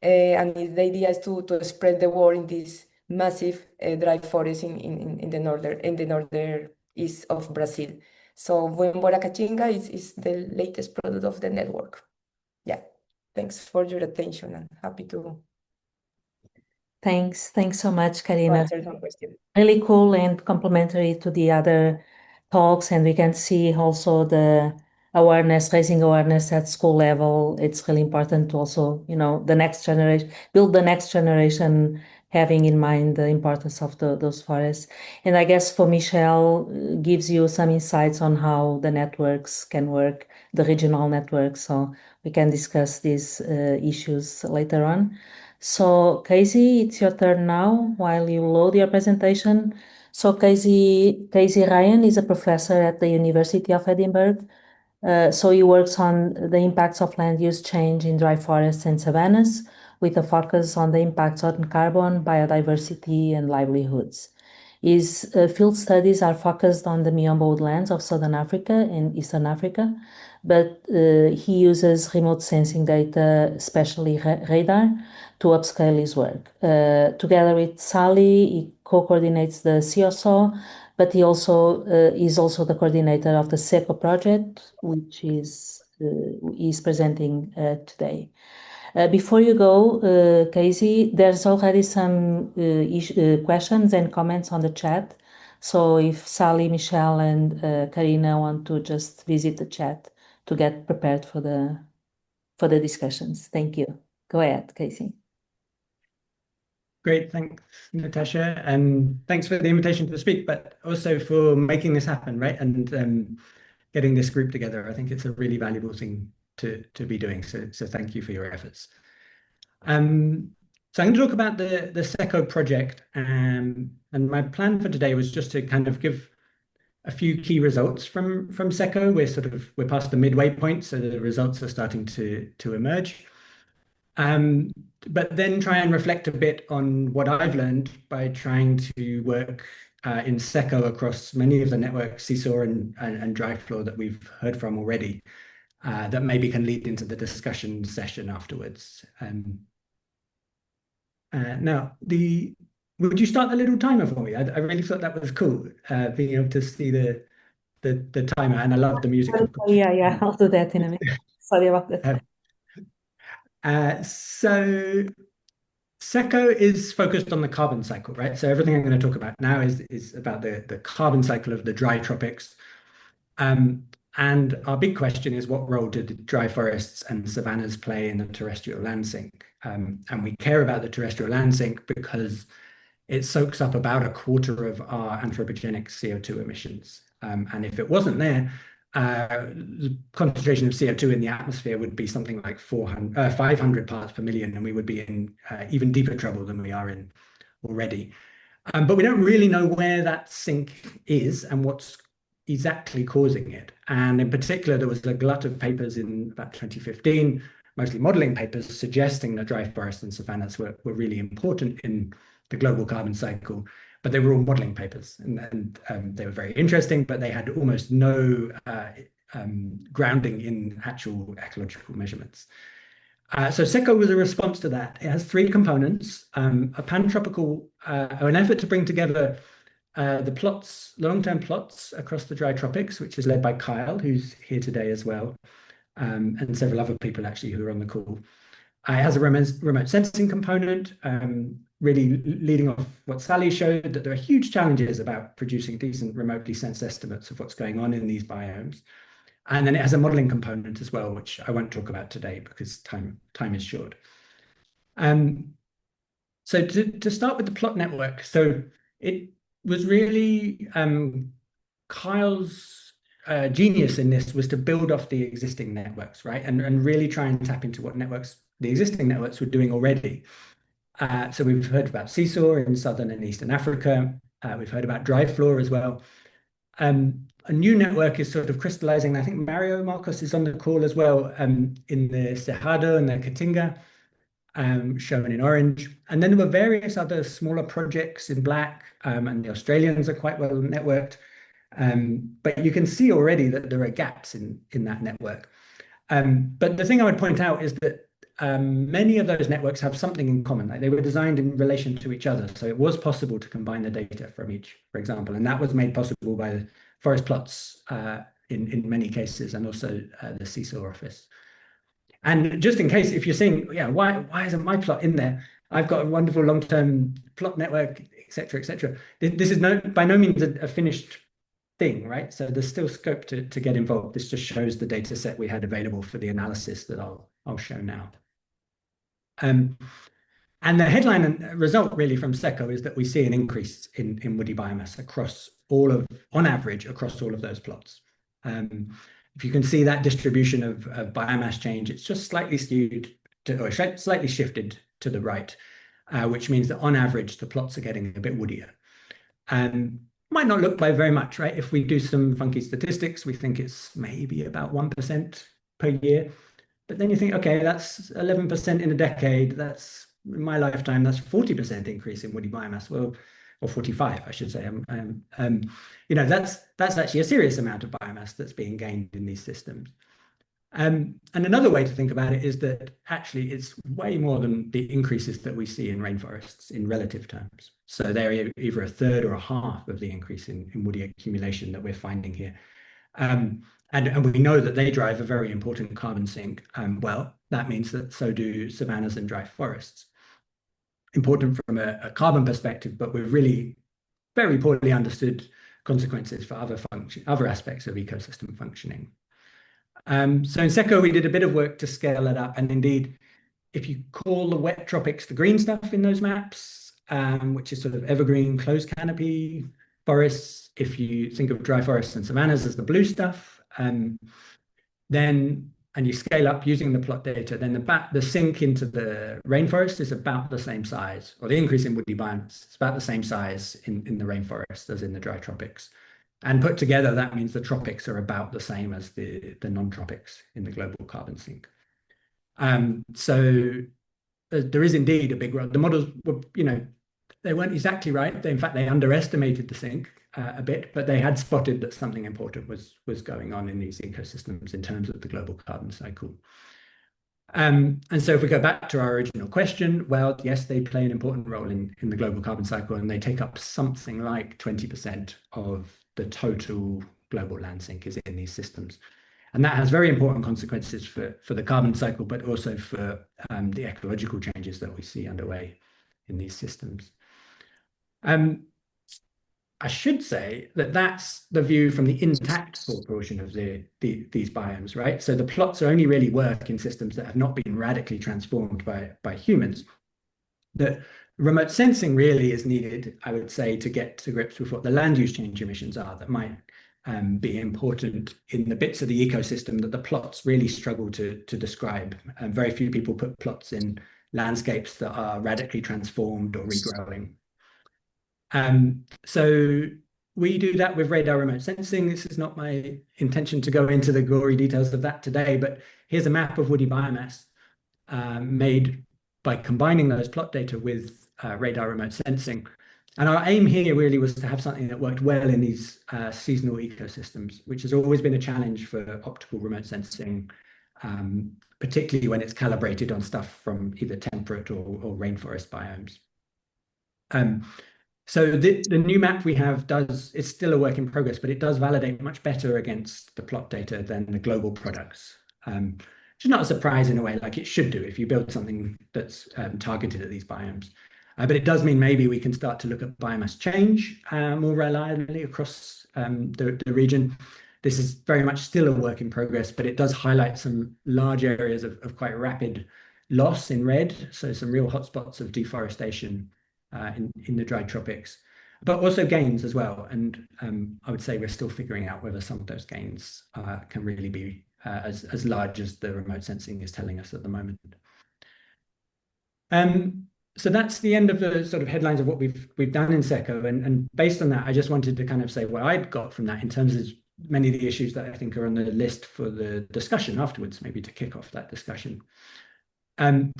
and the idea is to spread the word in this massive dry forest in the northern east of Brazil. So Voembora Caatinga is the latest product of the network. Yeah, thanks for your attention. I'm happy to Thanks so much, Karina. answer some questions. Really cool and complementary to the other talks, and we can see also the raising awareness at school level. It's really important to also, the next generation, build the next generation, having in mind the importance of those forests. And I guess for Michelle, gives you some insights on how the networks can work, the regional networks. So we can discuss these issues later on. So Casey, it's your turn now while you load your presentation. So Casey Ryan is a professor at the University of Edinburgh. So he works on the impacts of land use change in dry forests and savannas, with a focus on the impacts on carbon, biodiversity, and livelihoods. His field studies are focused on the Miombo woodlands of Southern Africa and Eastern Africa, but he uses remote sensing data, especially radar, to upscale his work. Together with Sally, he co-coordinates the CSO, but he also is also the coordinator of the SECO project, which is presenting today. Before you go, Casey, there's already some questions and comments on the chat. So if Sally, Michelle, and Karina want to just visit the chat to get prepared for the discussions. Thank you. Go ahead, Casey. Great, thanks, Natasha, and thanks for the invitation to speak, but also for making this happen, right? And getting this group together. I think it's a really valuable thing to be doing. So thank you for your efforts. So I'm going to talk about the SECO project, and my plan for today was just to kind of give a few key results from SECO. We're past the midway point, so the results are starting to emerge. But then try and reflect a bit on what I've learned by trying to work in SECO across many of the networks, Seesaw and DryFloor that we've heard from already, that maybe can lead into the discussion session afterwards. Now, would you start the little timer for me? I really thought that was cool, being able to see the timer, and I love the music, of course. Yeah, I'll do that in a minute. Sorry about that. So SECO is focused on the carbon cycle, right? So everything I'm going to talk about now is about the carbon cycle of the dry tropics. And our big question is, what role did dry forests and savannas play in the terrestrial land sink? And we care about the terrestrial land sink because it soaks up about a quarter of our anthropogenic CO2 emissions. And if it wasn't there, the concentration of CO2 in the atmosphere would be something like 500 parts per million, and we would be in even deeper trouble than we are in already. But we don't really know where that sink is and what's exactly causing it. And in particular, there was a glut of papers in about 2015, mostly modeling papers, suggesting that dry forests and savannas were really important in the global carbon cycle, but they were all modeling papers, and they were very interesting, but they had almost no grounding in actual ecological measurements. So SECO was a response to that. It has three components: a pan-tropical, an effort to bring together the plots, long-term plots across the dry tropics, which is led by Kyle, who's here today as well, and several other people actually who are on the call. It has a remote sensing component, really leading off what Sally showed, that there are huge challenges about producing decent remotely sensed estimates of what's going on in these biomes. And then it has a modeling component as well, which I won't talk about today because time is short. So to start with the plot network, so it was really Kyle's genius in this was to build off the existing networks, right? And really try and tap into what the existing networks were doing already. So we've heard about Seesaw in Southern and Eastern Africa. We've heard about DryFloor as well. A new network is sort of crystallizing. I think Mario Marcos is on the call as well, in the Cerrado and the Caatinga, shown in orange. And then there were various other smaller projects in black, and the Australians are quite well networked. But you can see already that there are gaps in that network. But the thing I would point out is that many of those networks have something in common. Like they were designed in relation to each other. So it was possible to combine the data from each, for example, and that was made possible by the forest plots in many cases, and also the Seesaw office. And just in case, if you're saying, yeah, why isn't my plot in there? I've got a wonderful long-term plot network, et cetera, et cetera. This is by no means a finished thing, right? So there's still scope to get involved. This just shows the data set we had available for the analysis that I'll show now. And the headline and result really from SECO is that we see an increase in woody biomass on average across all of those plots. If you can see that distribution of biomass change, it's just slightly skewed or slightly shifted to the right, which means that on average, the plots are getting a bit woodier. Might not look by very much, right? If we do some funky statistics, we think it's maybe about 1% per year. But then you think, okay, that's 11% in a decade. That's in my lifetime, that's 40% increase in woody biomass. Well, or 45, I should say. That's actually a serious amount of biomass that's being gained in these systems. And another way to think about it is that actually it's way more than the increases that we see in rainforests in relative terms. So they're either a third or a half of the increase in woody accumulation that we're finding here. And we know that they drive a very important carbon sink. Well, that means that so do savannas and dry forests. Important from a carbon perspective, but we've really very poorly understood consequences for other aspects of ecosystem functioning. So in SECO, we did a bit of work to scale that up. And indeed, if you call the wet tropics the green stuff in those maps, which is sort of evergreen closed canopy forests. If you think of dry forests and savannas as the blue stuff, then and you scale up using the plot data, then the sink into the rainforest is about the same size, or the increase in woody biomass is about the same size in the rainforest as in the dry tropics. And put together, that means the tropics are about the same as the non-tropics in the global carbon sink. So there is indeed a big role. The models were, they weren't exactly right. In fact, they underestimated the sink a bit, but they had spotted that something important was going on in these ecosystems in terms of the global carbon cycle. And so if we go back to our original question, well, yes, they play an important role in the global carbon cycle, and they take up something like 20% of the total global land sink is in these systems. And that has very important consequences for the carbon cycle, but also for the ecological changes that we see underway in these systems. I should say that that's the view from the intact portion of these biomes, right? So the plots only really work in systems that have not been radically transformed by humans. The remote sensing really is needed, I would say, to get to grips with what the land use change emissions are that might be important in the bits of the ecosystem that the plots really struggle to describe. Very few people put plots in landscapes that are radically transformed or regrowing. So we do that with radar remote sensing. This is not my intention to go into the gory details of that today, but here's a map of woody biomass made by combining those plot data with radar remote sensing. And our aim here really was to have something that worked well in these seasonal ecosystems, which has always been a challenge for optical remote sensing, particularly when it's calibrated on stuff from either temperate or rainforest biomes. So the new map we have it's still a work in progress, but it does validate much better against the plot data than the global products, which is not a surprise in a way, like it should do if you build something that's targeted at these biomes. But it does mean maybe we can start to look at biomass change more reliably across the region. This is very much still a work in progress, but it does highlight some large areas of quite rapid loss in red, so some real hotspots of deforestation in the dry tropics, but also gains as well. And I would say we're still figuring out whether some of those gains can really be as large as the remote sensing is telling us at the moment. So that's the end of the sort of headlines of what we've done in SECO. And based on that, I just wanted to kind of say what I'd got from that in terms of many of the issues that I think are on the list for the discussion afterwards, maybe to kick off that discussion.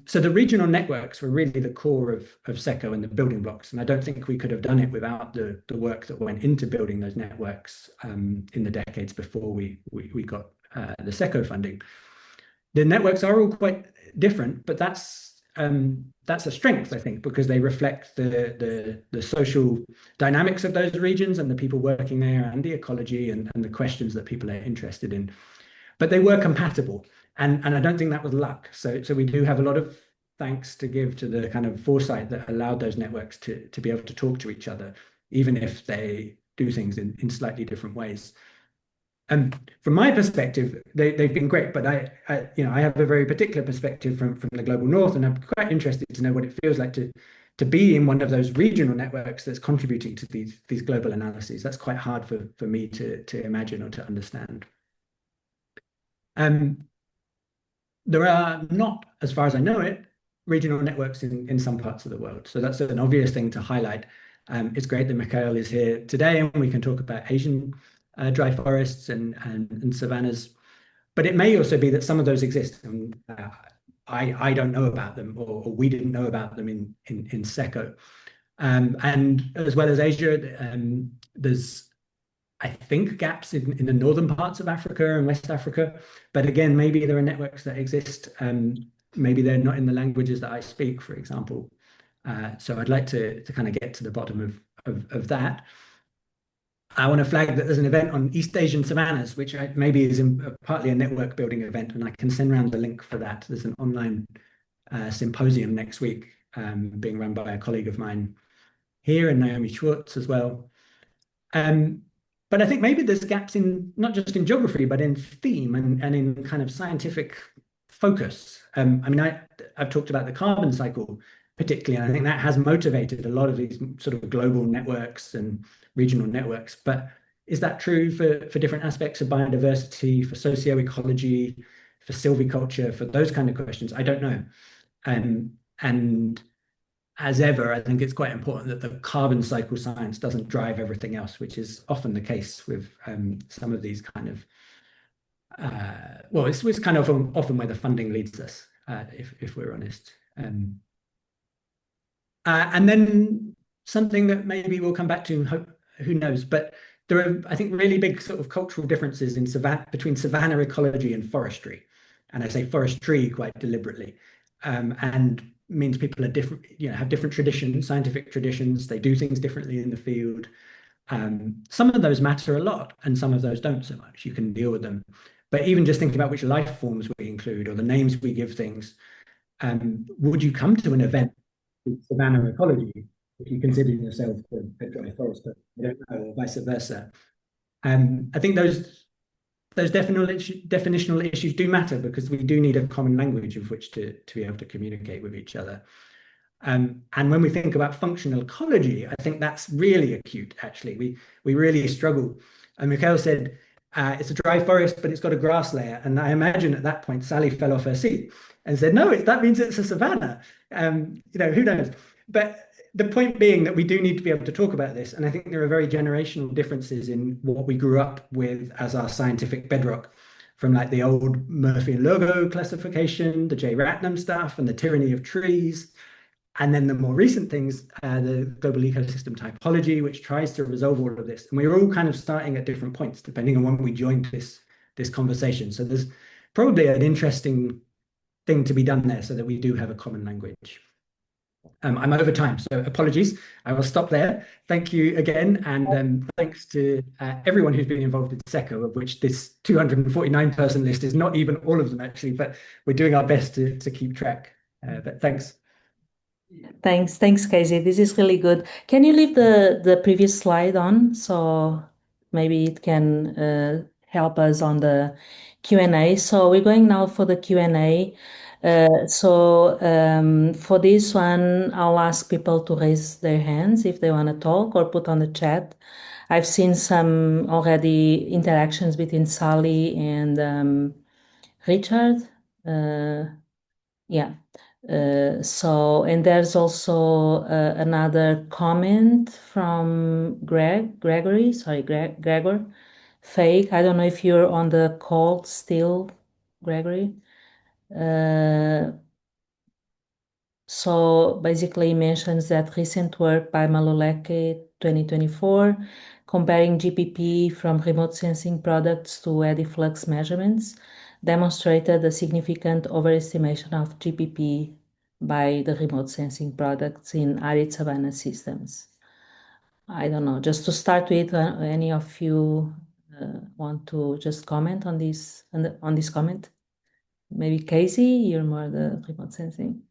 So the regional networks were really the core of SECO and the building blocks. And I don't think we could have done it without the work that went into building those networks in the decades before we got the SECO funding. The networks are all quite different, but that's a strength, I think, because they reflect the social dynamics of those regions and the people working there and the ecology and the questions that people are interested in. But they were compatible. And I don't think that was luck. So we do have a lot of thanks to give to the kind of foresight that allowed those networks to be able to talk to each other, even if they do things in slightly different ways. And from my perspective, they've been great, but I have a very particular perspective from the global north, and I'm quite interested to know what it feels like to be in one of those regional networks that's contributing to these global analyses. That's quite hard for me to imagine or to understand. There are not, as far as I know it, regional networks in some parts of the world. So that's an obvious thing to highlight. It's great that Mikhail is here today and we can talk about Asian dry forests and savannas. But it may also be that some of those exist. And I don't know about them, or we didn't know about them in SECO. And as well as Asia, there's, I think, gaps in the northern parts of Africa and West Africa. But again, maybe there are networks that exist. Maybe they're not in the languages that I speak, for example. So I'd like to kind of get to the bottom of that. I want to flag that there's an event on East Asian savannas, which maybe is partly a network building event, and I can send around the link for that. There's an online symposium next week being run by a colleague of mine here, and Naomi Schwartz as well. But I think maybe there's gaps in not just in geography, but in theme and in kind of scientific focus. I mean, I've talked about the carbon cycle particularly. And I think that has motivated a lot of these sort of global networks and regional networks. But is that true for different aspects of biodiversity, for socioecology, for silviculture, for those kind of questions? I don't know. And as ever, I think it's quite important that the carbon cycle science doesn't drive everything else, which is often the case with some of these kind of, well, it's kind of often where the funding leads us, if we're honest. And then something that maybe we'll come back to, who knows, but there are, I think, really big sort of cultural differences in between savanna ecology and forestry. And I say forestry quite deliberately. And means people are different, have different traditions, scientific traditions. They do things differently in the field. Some of those matter a lot, and some of those don't so much. You can deal with them. But even just thinking about which life forms we include or the names we give things, would you come to an event with savanna ecology if you consider yourself a dry forest, but you don't know, or vice versa? I think those definitional issues do matter, because we do need a common language of which to be able to communicate with each other. And when we think about functional ecology, I think that's really acute, actually. We really struggle. And Mikhail said, it's a dry forest, but it's got a grass layer. And I imagine at that point, Sally fell off her seat and said, no, that means it's a savanna. Who knows? But the point being that we do need to be able to talk about this. And I think there are very generational differences in what we grew up with as our scientific bedrock, from like the old Murphy and Logo classification, the J. Ratnam stuff, and the tyranny of trees. And then the more recent things, the global ecosystem typology, which tries to resolve all of this. And we're all kind of starting at different points, depending on when we joined this conversation. So there's probably an interesting thing to be done there, so that we do have a common language. I'm over time, so apologies. I will stop there. Thank you again, and thanks to everyone who's been involved in SECO, of which this 249-person list is not even all of them, actually, but we're doing our best to keep track. But thanks. Thanks, Casey. This is really good. Can you leave the previous slide on, so maybe it can help us on the Q&A? So we're going now for the Q&A. For this one, I'll ask people to raise their hands if they want to talk, or put on the chat. I've seen some already interactions between Sally and Richard. Yeah. And there's also another comment from Gregor. Fake. I don't know if you're on the call still, Gregory. So basically he mentions that recent work by Maluleke 2024 comparing GPP from remote sensing products to eddy flux measurements demonstrated a significant overestimation of GPP by the remote sensing products in arid savanna systems. I don't know, just to start with, any of you want to just comment on this comment? Maybe Casey, you're more the remote sensing.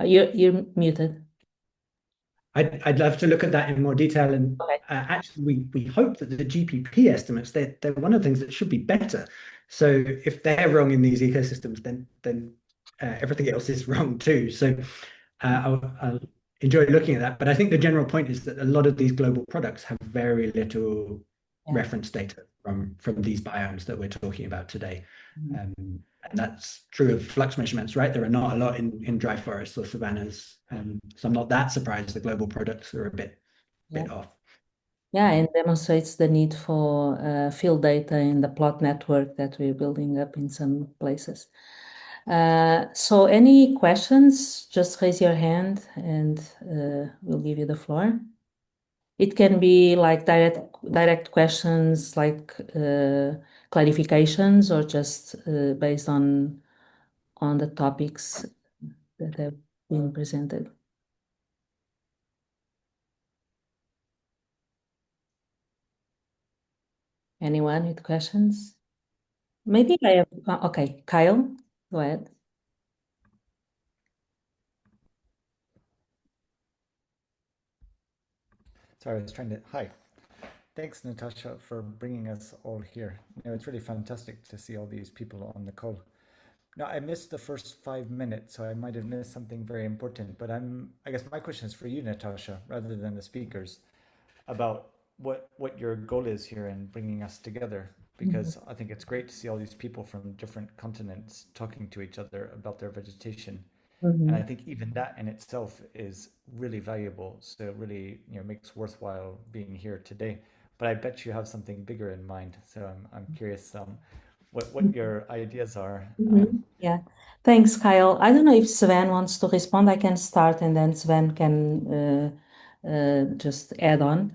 You're muted. I'd love to look at that in more detail, and actually we hope that the GPP estimates, they're one of the things that should be better. So if they're wrong in these ecosystems, then everything else is wrong too. So I'll enjoy looking at that. But I think the general point is that a lot of these global products have very little reference data from these biomes that we're talking about today. And that's true of flux measurements, right? There are not a lot in dry forests or savannas. So I'm not that surprised the global products are a bit off. Yeah, and demonstrates the need for field data in the plot network that we're building up in some places. So any questions, just raise your hand and we'll give you the floor. It can be like direct questions, like clarifications, or just based on the topics that have been presented. Anyone with questions? Maybe I have, okay, Kyle, go ahead. Sorry, I was trying to, hi. Thanks, Natasha, for bringing us all here. It's really fantastic to see all these people on the call. No, I missed the first 5 minutes, so I might have missed something very important. But I guess my question is for you, Natasha, rather than the speakers, about what your goal is here in bringing us together. Because I think it's great to see all these people from different continents talking to each other about their vegetation. And I think even that in itself is really valuable. So it really, makes worthwhile being here today. But I bet you have something bigger in mind. So I'm curious what your ideas are. Yeah, thanks, Kyle. I don't know if Sven wants to respond. I can start and then Sven can just add on.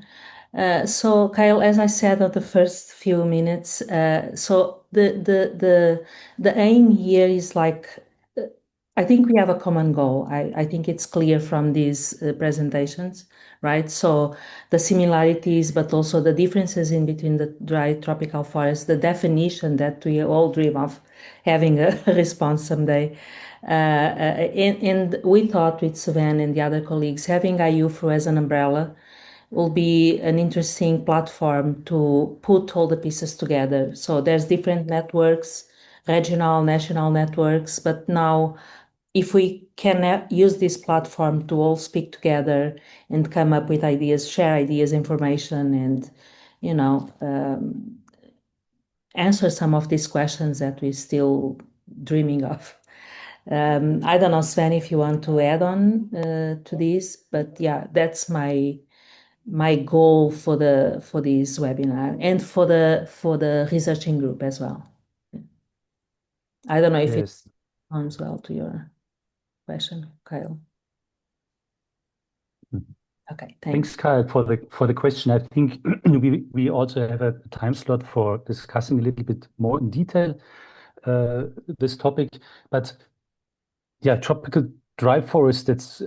So, Kyle, as I said at the first few minutes, so the aim here is like I think we have a common goal. I think it's clear from these presentations, right? So the similarities, but also the differences in between the dry tropical forests, the definition that we all dream of having a response someday. And we thought with Sven and the other colleagues, having IUFRO as an umbrella will be an interesting platform to put all the pieces together. So there's different networks, regional, national networks, but now if we can use this platform to all speak together and come up with ideas, share ideas, information, and answer some of these questions that we're still dreaming of. I don't know, Sven, if you want to add on to this, but yeah, that's my goal for this webinar and for the researching group as well. I don't know if it sounds well to your question, Kyle. Okay, Thanks, Kyle, for the question. I think we also have a time slot for discussing a little bit more in detail this topic. But yeah, tropical dry forest, that's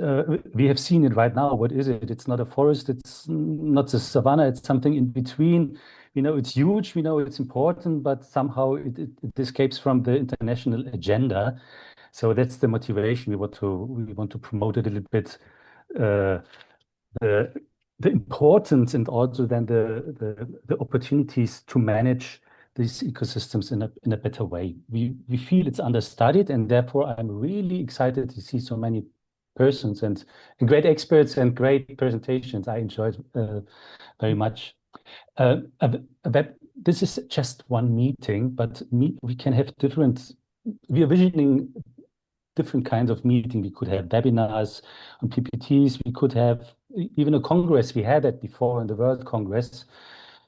we have seen it right now. What is it? It's not a forest, it's not the savanna, it's something in between. We know it's huge, we know it's important, but somehow it escapes from the international agenda. So that's the motivation. We want to promote it a little bit. The importance and also then the opportunities to manage these ecosystems in a better way. We feel it's understudied, and therefore I'm really excited to see so many persons and great experts and great presentations. I enjoyed very much. This is just one meeting, but we can have different. We are visioning different kinds of meeting. We could have webinars on PPTs. We could have even a congress. We had that before in the World Congress.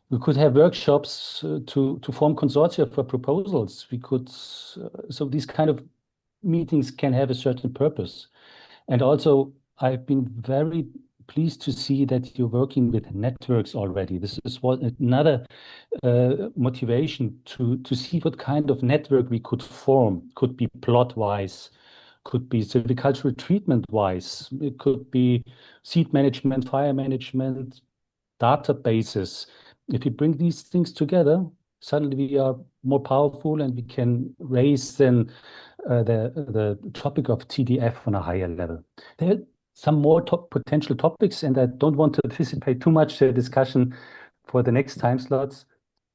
We could have workshops to form consortia for proposals. We could, so these kind of meetings can have a certain purpose. And also, I've been very pleased to see that you're working with networks already. This is another motivation to see what kind of network we could form. Could be plot-wise, could be silvicultural treatment-wise, it could be seed management, fire management, databases. If you bring these things together, suddenly we are more powerful and we can raise then the topic of TDF on a higher level. There are some more potential topics, and I don't want to anticipate too much discussion for the next time slots,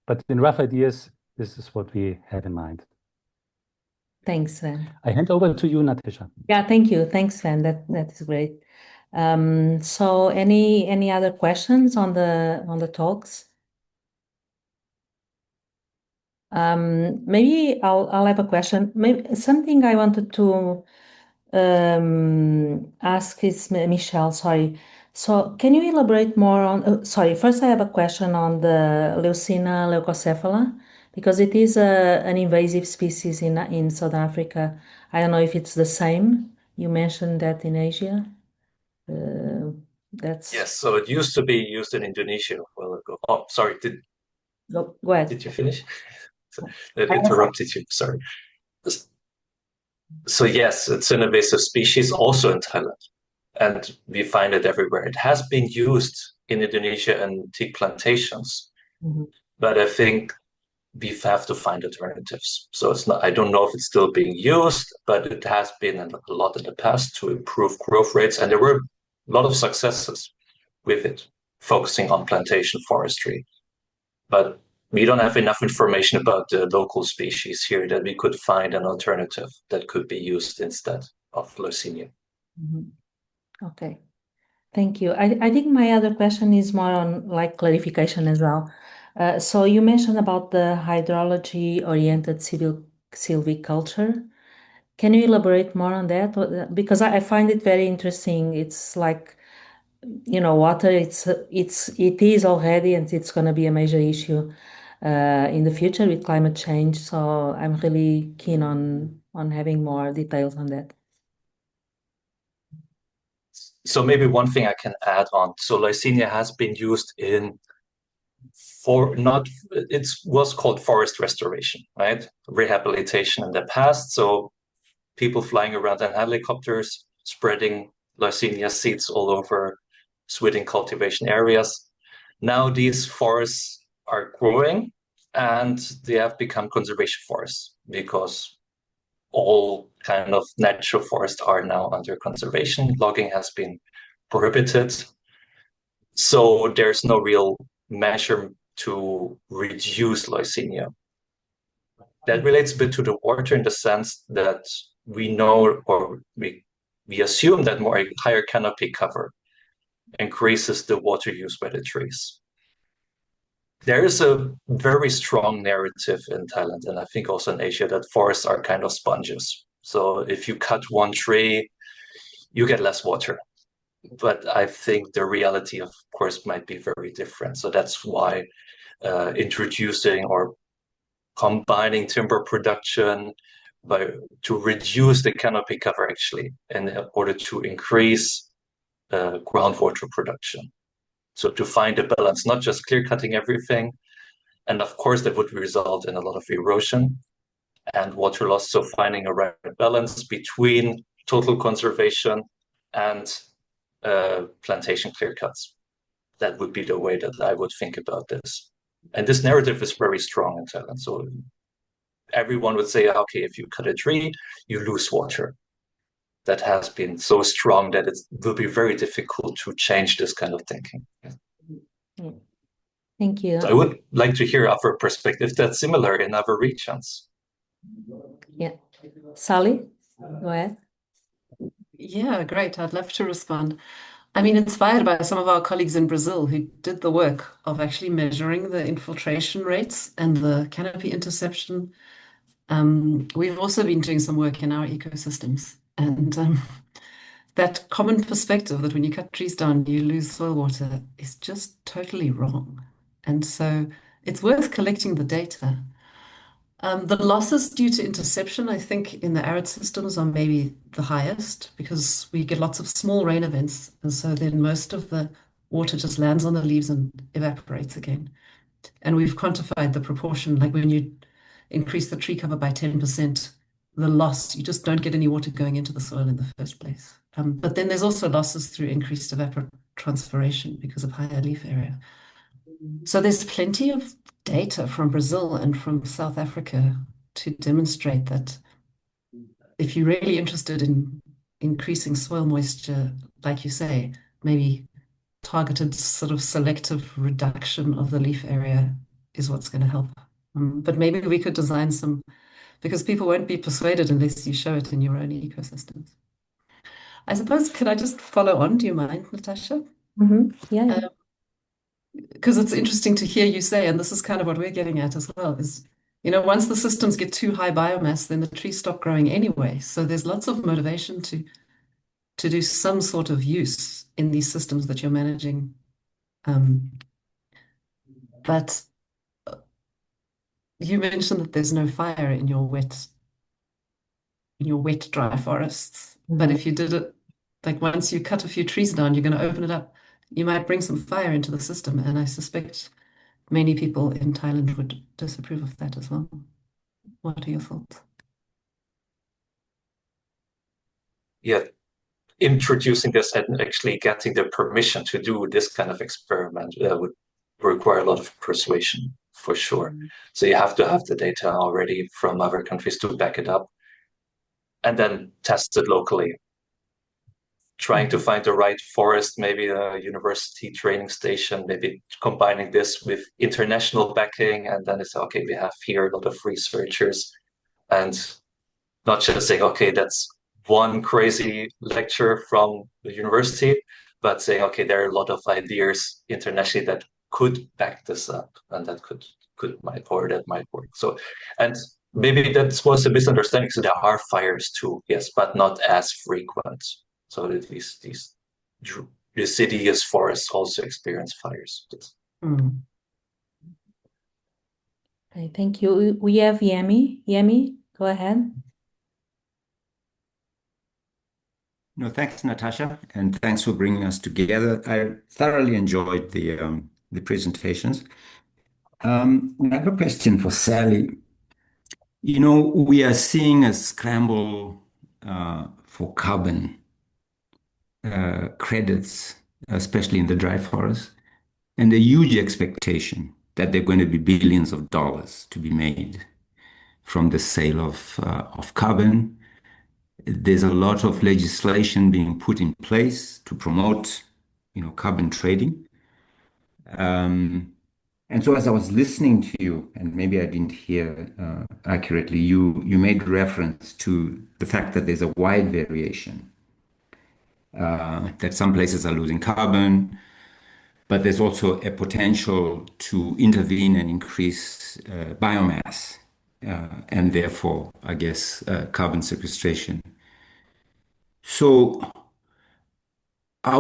but in rough ideas, this is what we have in mind. Thanks, Sven. I hand over to you, Natasha. Yeah, thank you. Thanks, Sven. That is great. So any other questions on the talks? Maybe I'll have a question. Maybe something I wanted to ask is Michelle, sorry. So can you elaborate more on, sorry, first I have a question on the Leucina leucocephala, because it is an invasive species in South Africa. I don't know if it's the same. You mentioned that in Asia. Yes, so it used to be used in Indonesia a while ago. Oh, sorry, Go ahead. did you finish? That interrupted you, sorry. So yes, it's an invasive species also in Thailand, and we find it everywhere. It has been used in Indonesia and teak plantations, but I think we have to find alternatives. So it's not, I don't know if it's still being used, but it has been a lot in the past to improve growth rates, and there were a lot of successes with it, focusing on plantation forestry. But we don't have enough information about the local species here that we could find an alternative that could be used instead of Leucaena. Okay, thank you. I think my other question is more on like clarification as well. So you mentioned about the hydrology-oriented silviculture. Can you elaborate more on that? Because I find it very interesting. It's like, water, it is already, and it's going to be a major issue in the future with climate change. So I'm really keen on having more details on that. So maybe one thing I can add on. So Leucaena has been used it was called forest restoration, right? Rehabilitation in the past. So people flying around in helicopters, spreading Leucaena seeds all over Sweden cultivation areas. Now these forests are growing and they have become conservation forests because all kind of natural forests are now under conservation. Logging has been prohibited. So there's no real measure to reduce Leucaena. That relates a bit to the water in the sense that we know, or we assume that higher canopy cover increases the water use by the trees. There is a very strong narrative in Thailand, and I think also in Asia, that forests are kind of sponges. So if you cut one tree, you get less water. But I think the reality, of course, might be very different. So that's why introducing or combining timber production to reduce the canopy cover actually in order to increase groundwater production. So to find a balance, not just clear cutting everything. And of course, that would result in a lot of erosion and water loss. So finding a right balance between total conservation and plantation clear cuts. That would be the way that I would think about this. And this narrative is very strong in Thailand. So everyone would say, okay, if you cut a tree, you lose water. That has been so strong that it will be very difficult to change this kind of thinking. Thank you. So I would like to hear our perspective that's similar in other regions. Yeah. Sally, go ahead. Yeah, great. I'd love to respond. I mean, inspired by some of our colleagues in Brazil who did the work of actually measuring the infiltration rates and the canopy interception. We've also been doing some work in our ecosystems. And that common perspective that when you cut trees down, you lose soil water is just totally wrong. And so it's worth collecting the data. The losses due to interception, I think, in the arid systems are maybe the highest because we get lots of small rain events. And so then most of the water just lands on the leaves and evaporates again. And we've quantified the proportion, like when you increase the tree cover by 10%, the loss, you just don't get any water going into the soil in the first place. But then there's also losses through increased evapotranspiration because of higher leaf area. So there's plenty of data from Brazil and from South Africa to demonstrate that if you're really interested in increasing soil moisture, like you say, maybe targeted sort of selective reduction of the leaf area is what's going to help. But maybe we could design some, because people won't be persuaded unless you show it in your own ecosystems. I suppose, could I just follow on? Do you mind, Natasha? Yeah. Because it's interesting to hear you say, and this is kind of what we're getting at as well, is, once the systems get too high biomass, then the trees stop growing anyway. So there's lots of motivation to do some sort of use in these systems that you're managing. But you mentioned that there's no fire in your wet dry forests. But if you did it, like once you cut a few trees down, you're going to open it up. You might bring some fire into the system. And I suspect many people in Thailand would disapprove of that as well. What are your thoughts? Yeah, introducing this and actually getting the permission to do this kind of experiment would require a lot of persuasion, for sure. So you have to have the data already from other countries to back it up and then test it locally. trying to find the right forest, maybe a university training station, maybe combining this with international backing. And then it's okay, we have here a lot of researchers, and not just saying, okay, that's one crazy lecture from the university, but saying, okay, there are a lot of ideas internationally that could back this up, and that might work. So, and maybe that was a misunderstanding. So there are fires too, yes, but not as frequent. So that these deciduous forests also experience fires. Okay, thank you. We have Yemi. Yemi, go ahead. No, thanks, Natasha, and thanks for bringing us together. I thoroughly enjoyed the presentations. I have a question for Sally. You know, we are seeing a scramble for carbon credits, especially in the dry forest, and a huge expectation that there are going to be billions of dollars to be made from the sale of carbon. There's a lot of legislation being put in place to promote, carbon trading. And so as I was listening to you, and maybe I didn't hear accurately, you made reference to the fact that there's a wide variation, that some places are losing carbon, but there's also a potential to intervene and increase biomass, and therefore, I guess, carbon sequestration. So do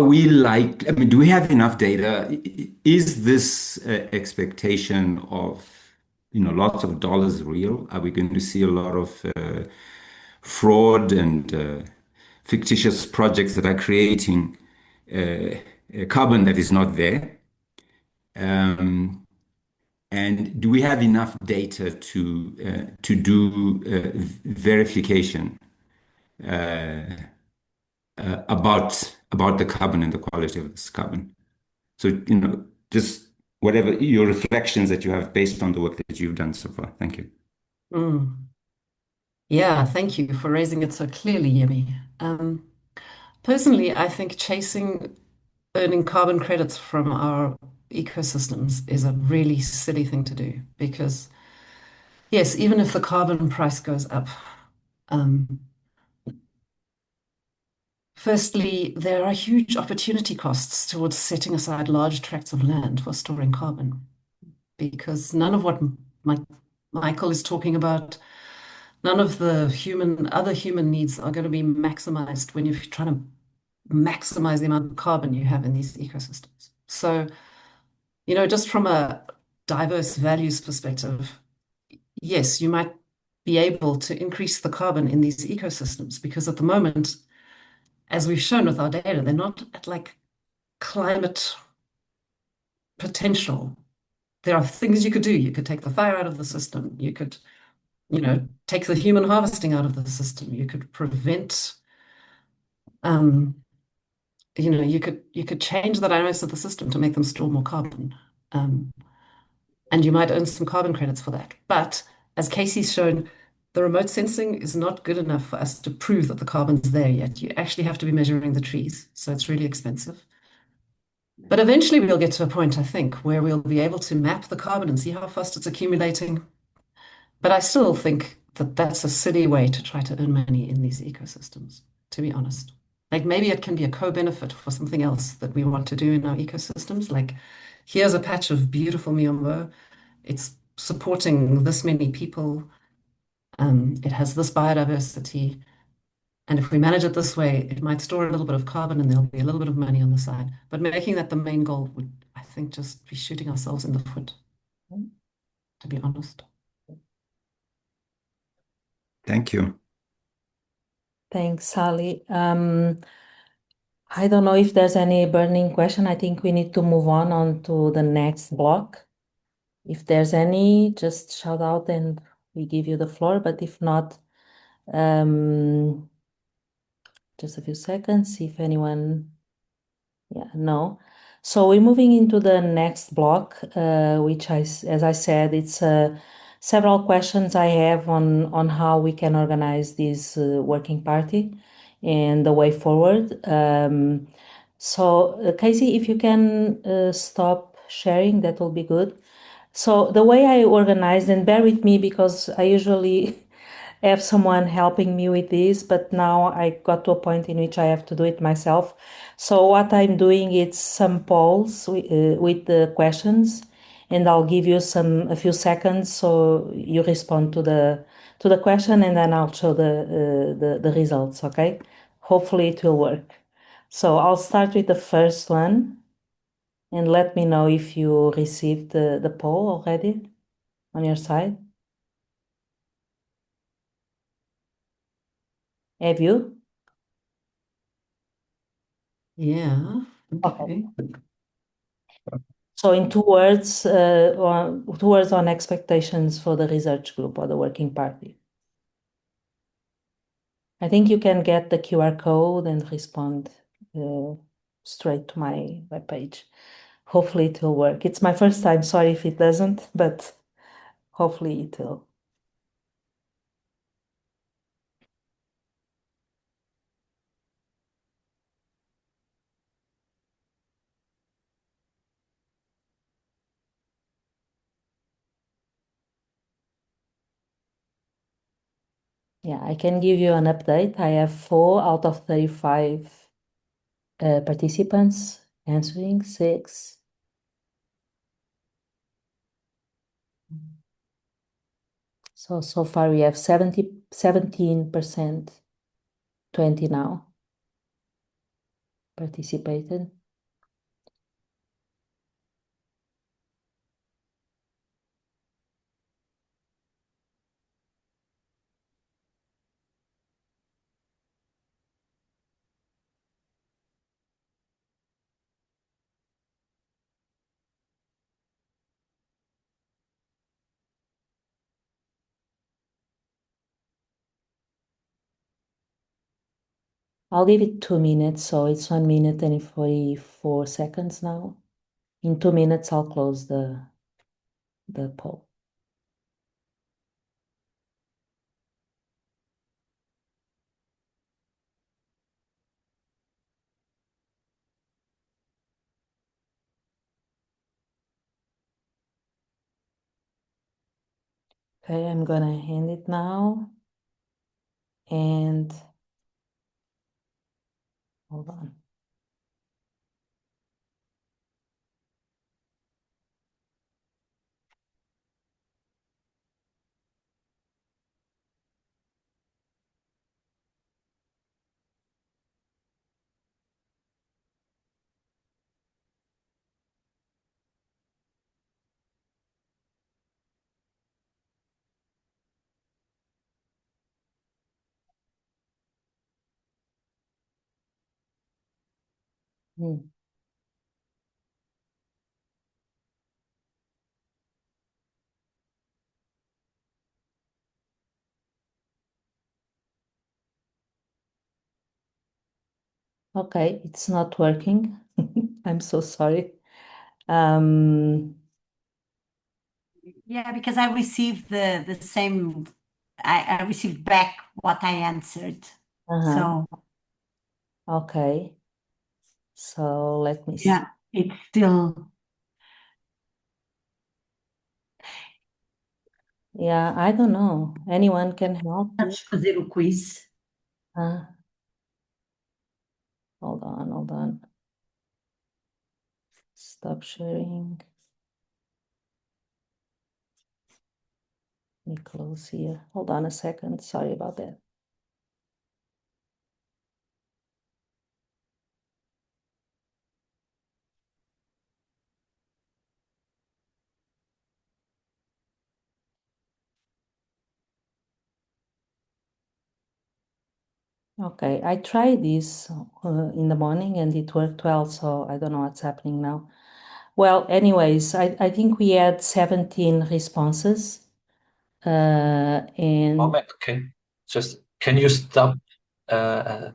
we have enough data? Is this expectation of, lots of dollars real? Are we going to see a lot of fraud and fictitious projects that are creating carbon that is not there? And do we have enough data to do verification about the carbon and the quality of this carbon? So, just whatever your reflections that you have based on the work that you've done so far. Thank you. Yeah, thank you for raising it so clearly, Yemi. Personally, I think chasing earning carbon credits from our ecosystems is a really silly thing to do, because yes, even if the carbon price goes up, firstly, there are huge opportunity costs towards setting aside large tracts of land for storing carbon, because none of what Michael is talking about, none of the other human needs are going to be maximized when you're trying to maximize the amount of carbon you have in these ecosystems. So, just from a diverse values perspective, yes, you might be able to increase the carbon in these ecosystems, because at the moment, as we've shown with our data, they're not at like climate potential. There are things you could do. You could take the fire out of the system. You could, take the human harvesting out of the system. You could prevent, you could change the dynamics of the system to make them store more carbon. And you might earn some carbon credits for that. But as Casey's shown, the remote sensing is not good enough for us to prove that the carbon's there yet. You actually have to be measuring the trees, so it's really expensive. But eventually we'll get to a point, I think, where we'll be able to map the carbon and see how fast it's accumulating. But I still think that that's a silly way to try to earn money in these ecosystems, to be honest. Like maybe it can be a co-benefit for something else that we want to do in our ecosystems. Like here's a patch of beautiful miombo. It's supporting this many people. It has this biodiversity. And if we manage it this way, it might store a little bit of carbon and there'll be a little bit of money on the side. But making that the main goal would, I think, just be shooting ourselves in the foot, to be honest. Thank you. Thanks, Sally. I don't know if there's any burning question. I think we need to move on to the next block. If there's any, just shout out and we give you the floor. But if not, just a few seconds, see if anyone, no. So we're moving into the next block, which as I said, it's several questions I have on how we can organize this working party and the way forward. So, Casey, if you can stop sharing, that will be good. So the way I organized, and bear with me because I usually have someone helping me with this, but now I got to a point in which I have to do it myself. So what I'm doing is some polls with the questions, and I'll give you a few seconds so you respond to the question, and then I'll show the results. Okay, hopefully it will work. So I'll start with the first one, and let me know if you received the poll already on your side. Have you? Yeah. Okay. So in two words on expectations for the research group or the working party. I think you can get the QR code and respond straight to my webpage. Hopefully it will work. It's my first time. Sorry if it doesn't, but hopefully it will. Yeah, I can give you an update. I have 4 out of 35 participants answering, 6. So far we have 17%, 20 now participated. I'll give it 2 minutes, so it's 1 minute and 44 seconds now. In 2 minutes, I'll close the poll. Okay, I'm gonna end it now. And hold on. Hmm. Okay, it's not working. I'm so sorry. Yeah, because I received the same, I received back what I answered. So Okay. So let me see. yeah, it's still. Yeah, I don't know. Anyone can help? Vamos fazer o quiz. Hold on. Stop sharing. Let me close here. Hold on a second. Sorry about that. Okay, I tried this in the morning and it worked well, so I don't know what's happening now. Well, anyways, I think we had 17 responses. And Moment, can you stop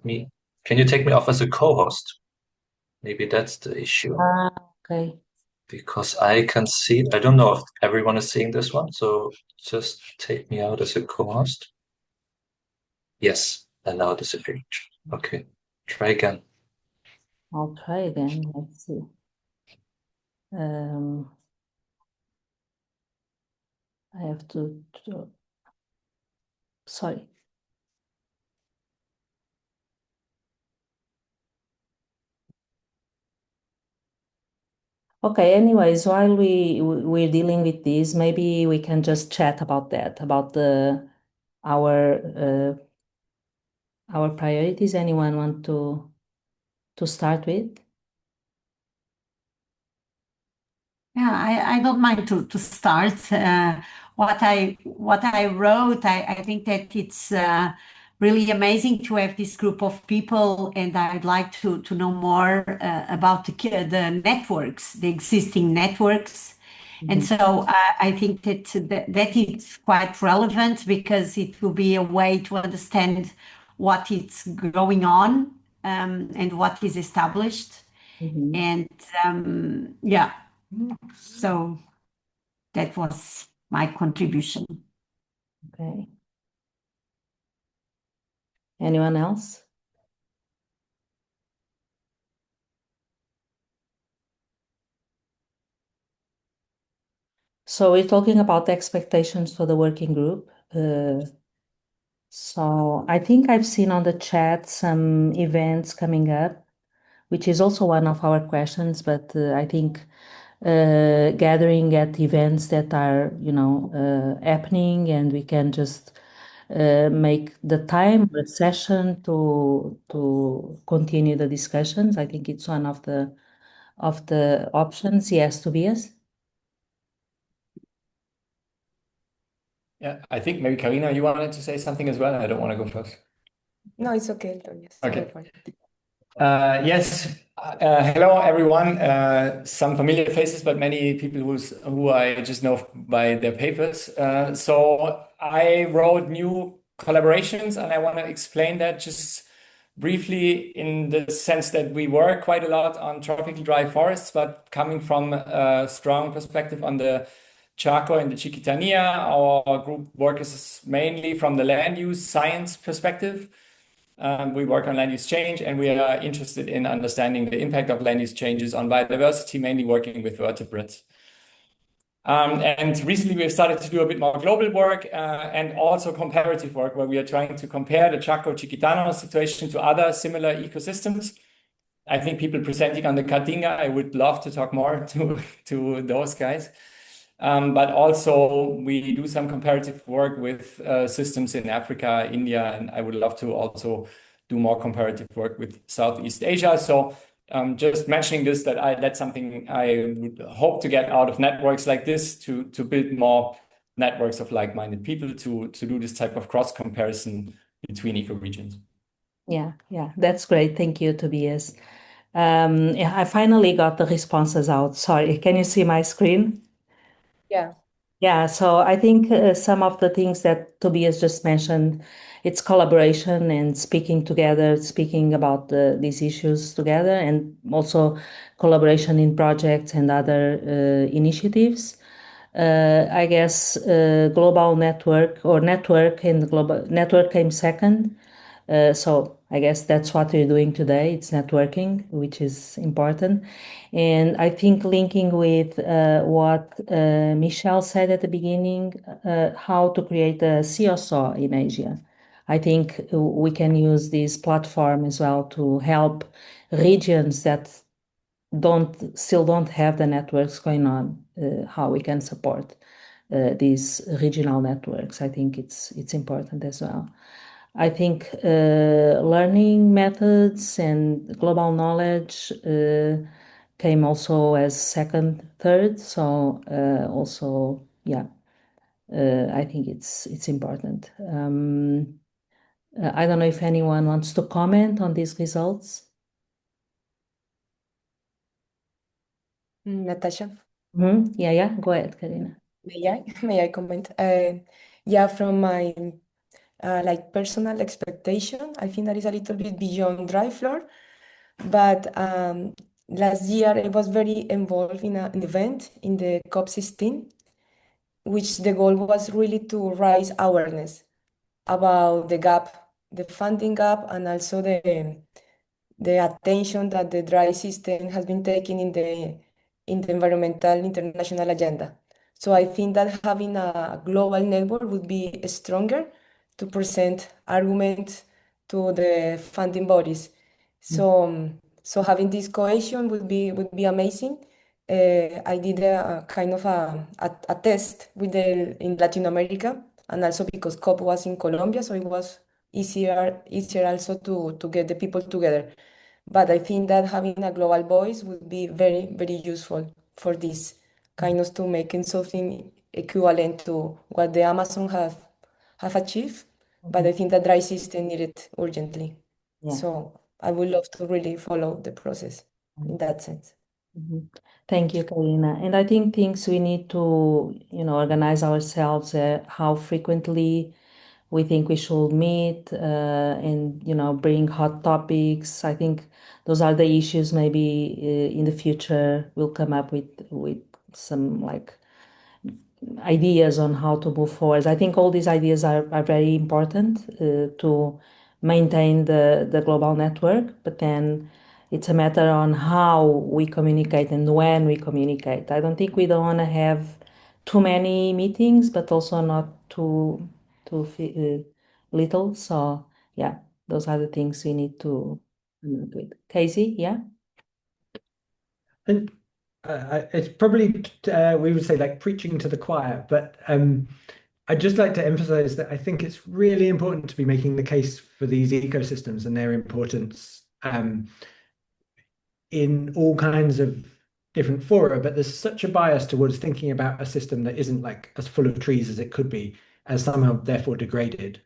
me? Can you take me off as a co-host? Maybe that's the issue. okay. because I can see, I don't know if everyone is seeing this one, so just take me out as a co-host. Yes, and now disappeared. Okay, try again. I'll try again. Let's see. I have to sorry. Okay, anyways, while we're dealing with this, maybe we can just chat about that, about our priorities. Anyone want to start with? Yeah, I don't mind to start. What I wrote, I think that it's really amazing to have this group of people, and I'd like to know more about the networks, the existing networks. And so I think that it's quite relevant because it will be a way to understand what is going on, and what is established. And yeah, so that was my contribution. Okay. Anyone else? So we're talking about the expectations for the working group. So I think I've seen on the chat some events coming up, which is also one of our questions, but I think gathering at events that are, happening, and we can just make the time, the session to continue the discussions. I think it's one of the options. Yes, Tobias? Yeah, I think maybe Karina, you wanted to say something as well. I don't want to go first. No, it's okay, Tobias. Okay. Go for it. Yes. Hello, everyone. Some familiar faces, but many people who I just know by their papers. So I wrote new collaborations, and I want to explain that just briefly in the sense that we work quite a lot on tropical dry forests, but coming from a strong perspective on the Chaco and the Chiquitania. Our group works mainly from the land use science perspective. We work on land use change, and we are interested in understanding the impact of land use changes on biodiversity, mainly working with vertebrates. And recently we've started to do a bit more global work and also comparative work, where we are trying to compare the Chaco Chiquitano situation to other similar ecosystems. I think people presenting on the Caatinga, I would love to talk more to those guys. But also we do some comparative work with systems in Africa, India, and I would love to also do more comparative work with Southeast Asia. So just mentioning this, that's something I would hope to get out of networks like this, to build more networks of like-minded people to do this type of cross comparison between ecoregions. Yeah, that's great. Thank you, Tobias. Yeah, I finally got the responses out. Sorry, can you see my screen? Yeah. Yeah, so I think some of the things that Tobias just mentioned, it's collaboration and speaking together, speaking about these issues together, and also collaboration in projects and other initiatives. I guess global network or network and global network came second. So I guess that's what we're doing today. It's networking, which is important. And I think linking with what Michelle said at the beginning, how to create a CSO in Asia. I think we can use this platform as well to help regions that still don't have the networks going on, how we can support these regional networks. I think it's important as well. I think learning methods and global knowledge came also as second, third. So also, yeah, I think it's important. I don't know if anyone wants to comment on these results. Natasha, Yeah, go ahead, Karina. may I comment? Yeah, from my like personal expectation, I think that is a little bit beyond dry floor, but last year I was very involved in an event in the COP16, which the goal was really to raise awareness about the gap, the funding gap, and also the attention that the dry system has been taking in the environmental international agenda. So I think that having a global network would be stronger to present arguments to the funding bodies. So having this cohesion would be amazing. I did a kind of a test in Latin America, and also because COP was in Colombia, so it was easier also to get the people together. But I think that having a global voice would be very, very useful for this kind of to making something equivalent to what the Amazon have achieved. But I think that dry system needed urgently. Yeah. So I would love to really follow the process in that sense. Thank you, Karina. And I think things we need to, organize ourselves, how frequently we think we should meet, and, bring hot topics. I think those are the issues maybe in the future we'll come up with some ideas on how to move forward. I think all these ideas are very important to maintain the global network, but then it's a matter on how we communicate and when we communicate. I don't think we don't want to have too many meetings, but also not too little. So yeah, those are the things we need to do. Casey, yeah? And it's probably we would say like preaching to the choir, but I'd just like to emphasize that I think it's really important to be making the case for these ecosystems and their importance in all kinds of different fora, but there's such a bias towards thinking about a system that isn't like as full of trees as it could be, as somehow therefore degraded.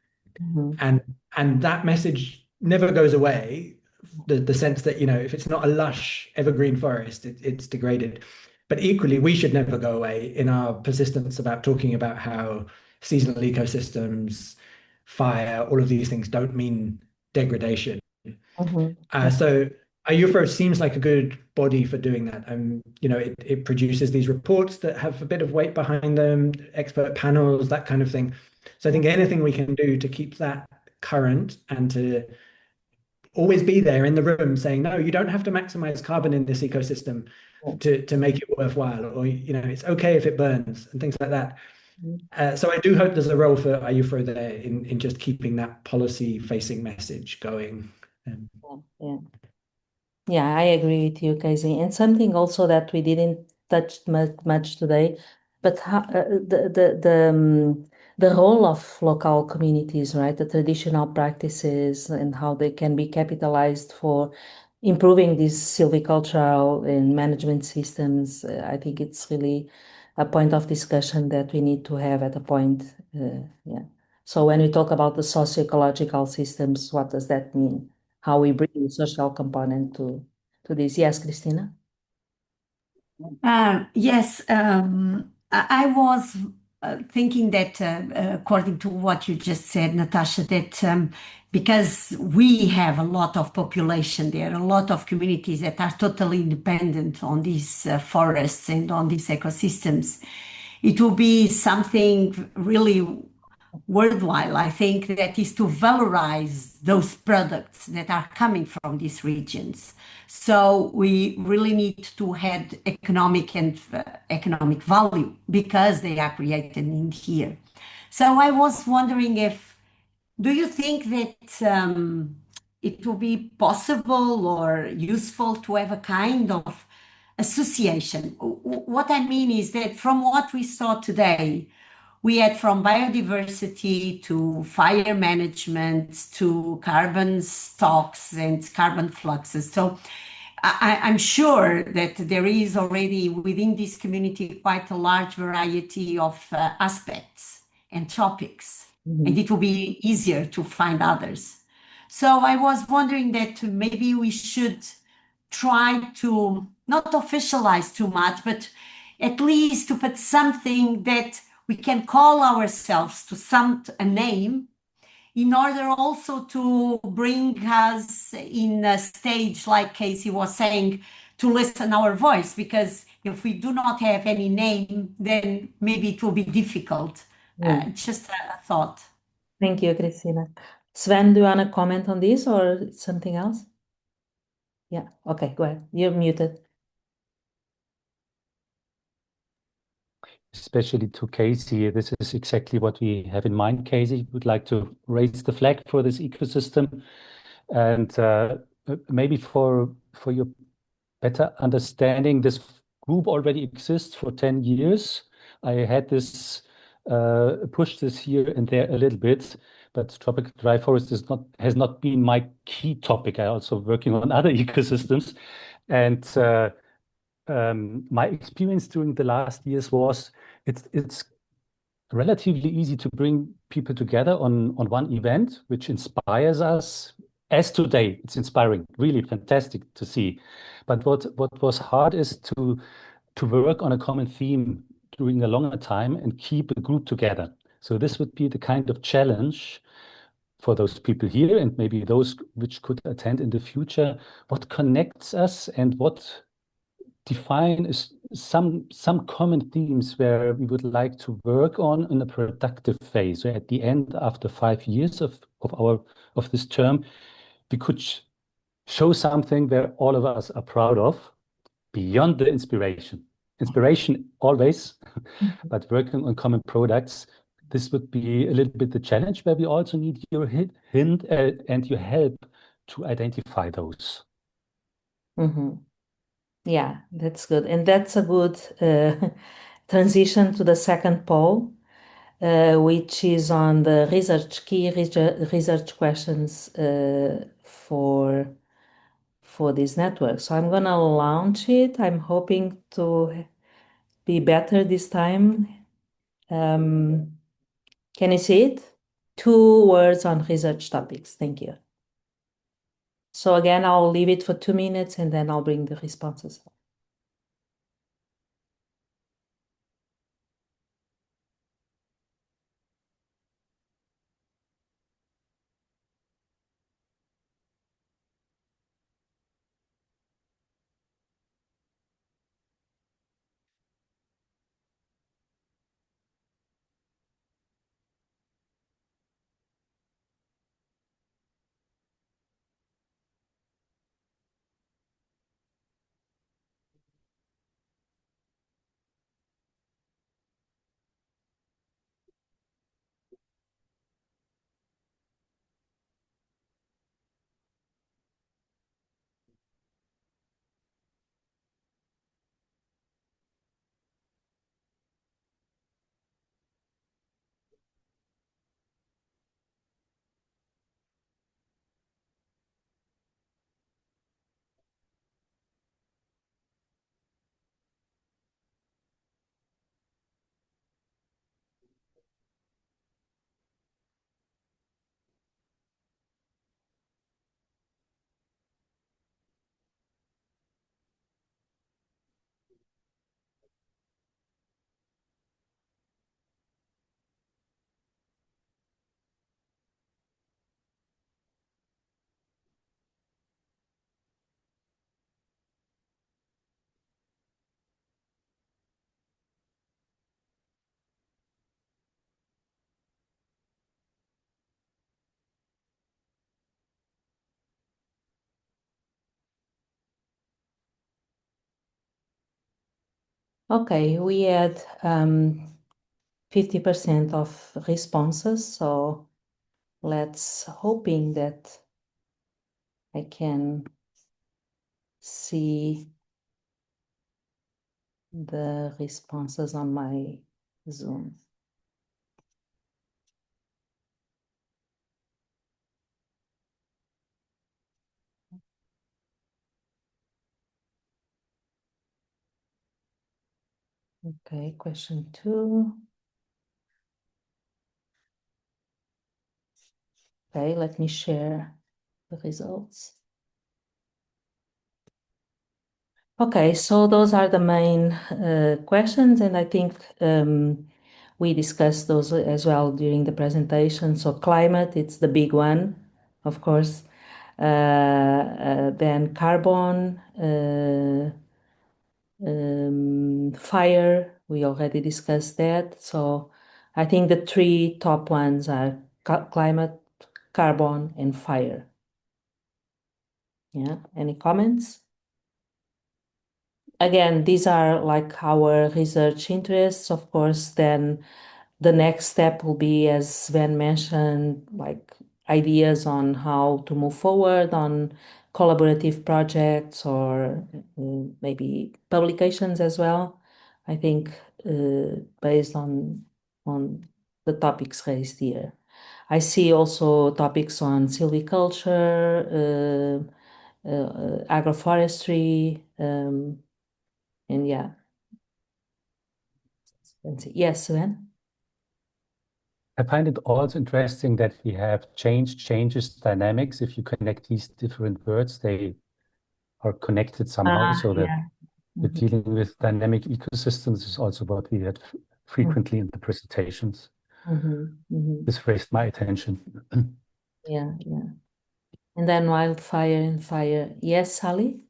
And that message never goes away. The sense that, if it's not a lush evergreen forest, it's degraded. But equally, we should never go away in our persistence about talking about how seasonal ecosystems, fire, all of these things don't mean degradation. So IUFRO seems like a good body for doing that. It produces these reports that have a bit of weight behind them, expert panels, that kind of thing. So I think anything we can do to keep that current and to always be there in the room saying, no, you don't have to maximize carbon in this ecosystem to make it worthwhile, or it's okay if it burns and things like that. So I do hope there's a role for IUFRO there in just keeping that policy facing message going. Yeah, I agree with you, Casey. And something also that we didn't touch much today, but how, the role of local communities, right? The traditional practices and how they can be capitalized for improving these silvicultural and management systems. I think it's really a point of discussion that we need to have at a point. So when we talk about the socio-ecological systems, what does that mean? How we bring the social component to this. Yes, Christina? Yes, I was thinking that according to what you just said, Natasha, that because we have a lot of population there, a lot of communities that are totally dependent on these forests and on these ecosystems, it will be something really worthwhile, I think, that is to valorize those products that are coming from these regions. So we really need to have economic and economic value because they are created in here. So I was wondering do you think that it will be possible or useful to have a kind of association? What I mean is that from what we saw today, we had from biodiversity to fire management to carbon stocks and carbon fluxes. So I'm sure that there is already within this community quite a large variety of aspects and topics, and it will be easier to find others. So I was wondering that maybe we should try to not officialize too much, but at least to put something that we can call ourselves to a name in order also to bring us in a stage, like Casey was saying, to listen our voice, because if we do not have any name, then maybe it will be difficult. Just a thought. Thank you, Christina. Sven, do you want to comment on this or something else? Yeah, okay, go ahead. You're muted. Especially to Casey, this is exactly what we have in mind, Casey. We'd like to raise the flag for this ecosystem, and maybe for your better understanding, this group already exists for 10 years. I had this pushed this here and there a little bit, but tropical dry forest has not been my key topic. I also working on other ecosystems, and my experience during the last years was it's relatively easy to bring people together on one event, which inspires us. As today, it's inspiring, really fantastic to see. But what was hard is to work on a common theme during a longer time and keep a group together. So this would be the kind of challenge for those people here and maybe those which could attend in the future. What connects us and what define some common themes where we would like to work on in a productive phase. So at the end, after 5 years of this term, we could show something where all of us are proud of, beyond the inspiration. Inspiration always, but working on common products, this would be a little bit the challenge where we also need your hint and your help to identify those. Yeah, that's good. And that's a good transition to the second poll, which is on the key research questions for this network. So I'm gonna launch it. I'm hoping to be better this time. Can you see it? 2 words on research topics. Thank you. So again, I'll leave it for 2 minutes and then I'll bring the responses up. Okay, we had 50% of responses, so let's hoping that I can see the responses on my Zoom. Okay, question 2. Okay, let me share the results. Okay, so those are the main questions, and I think we discussed those as well during the presentation. So climate, it's the big one, of course. Then carbon, fire, we already discussed that. So I think the three top ones are climate, carbon, and fire. Yeah, any comments? Again, these are like our research interests. Of course, then the next step will be, as Sven mentioned, like ideas on how to move forward on collaborative projects or maybe publications as well. I think based on the topics raised here. I see also topics on silviculture, agroforestry, and yeah. Yes, Sven? I find it also interesting that we have changes, dynamics. If you connect these different words, they are connected somehow, so that Yeah. the dealing with dynamic ecosystems is also what we had frequently in the presentations. This raised my attention. Yeah. And then wildfire and fire. Yes, Sally?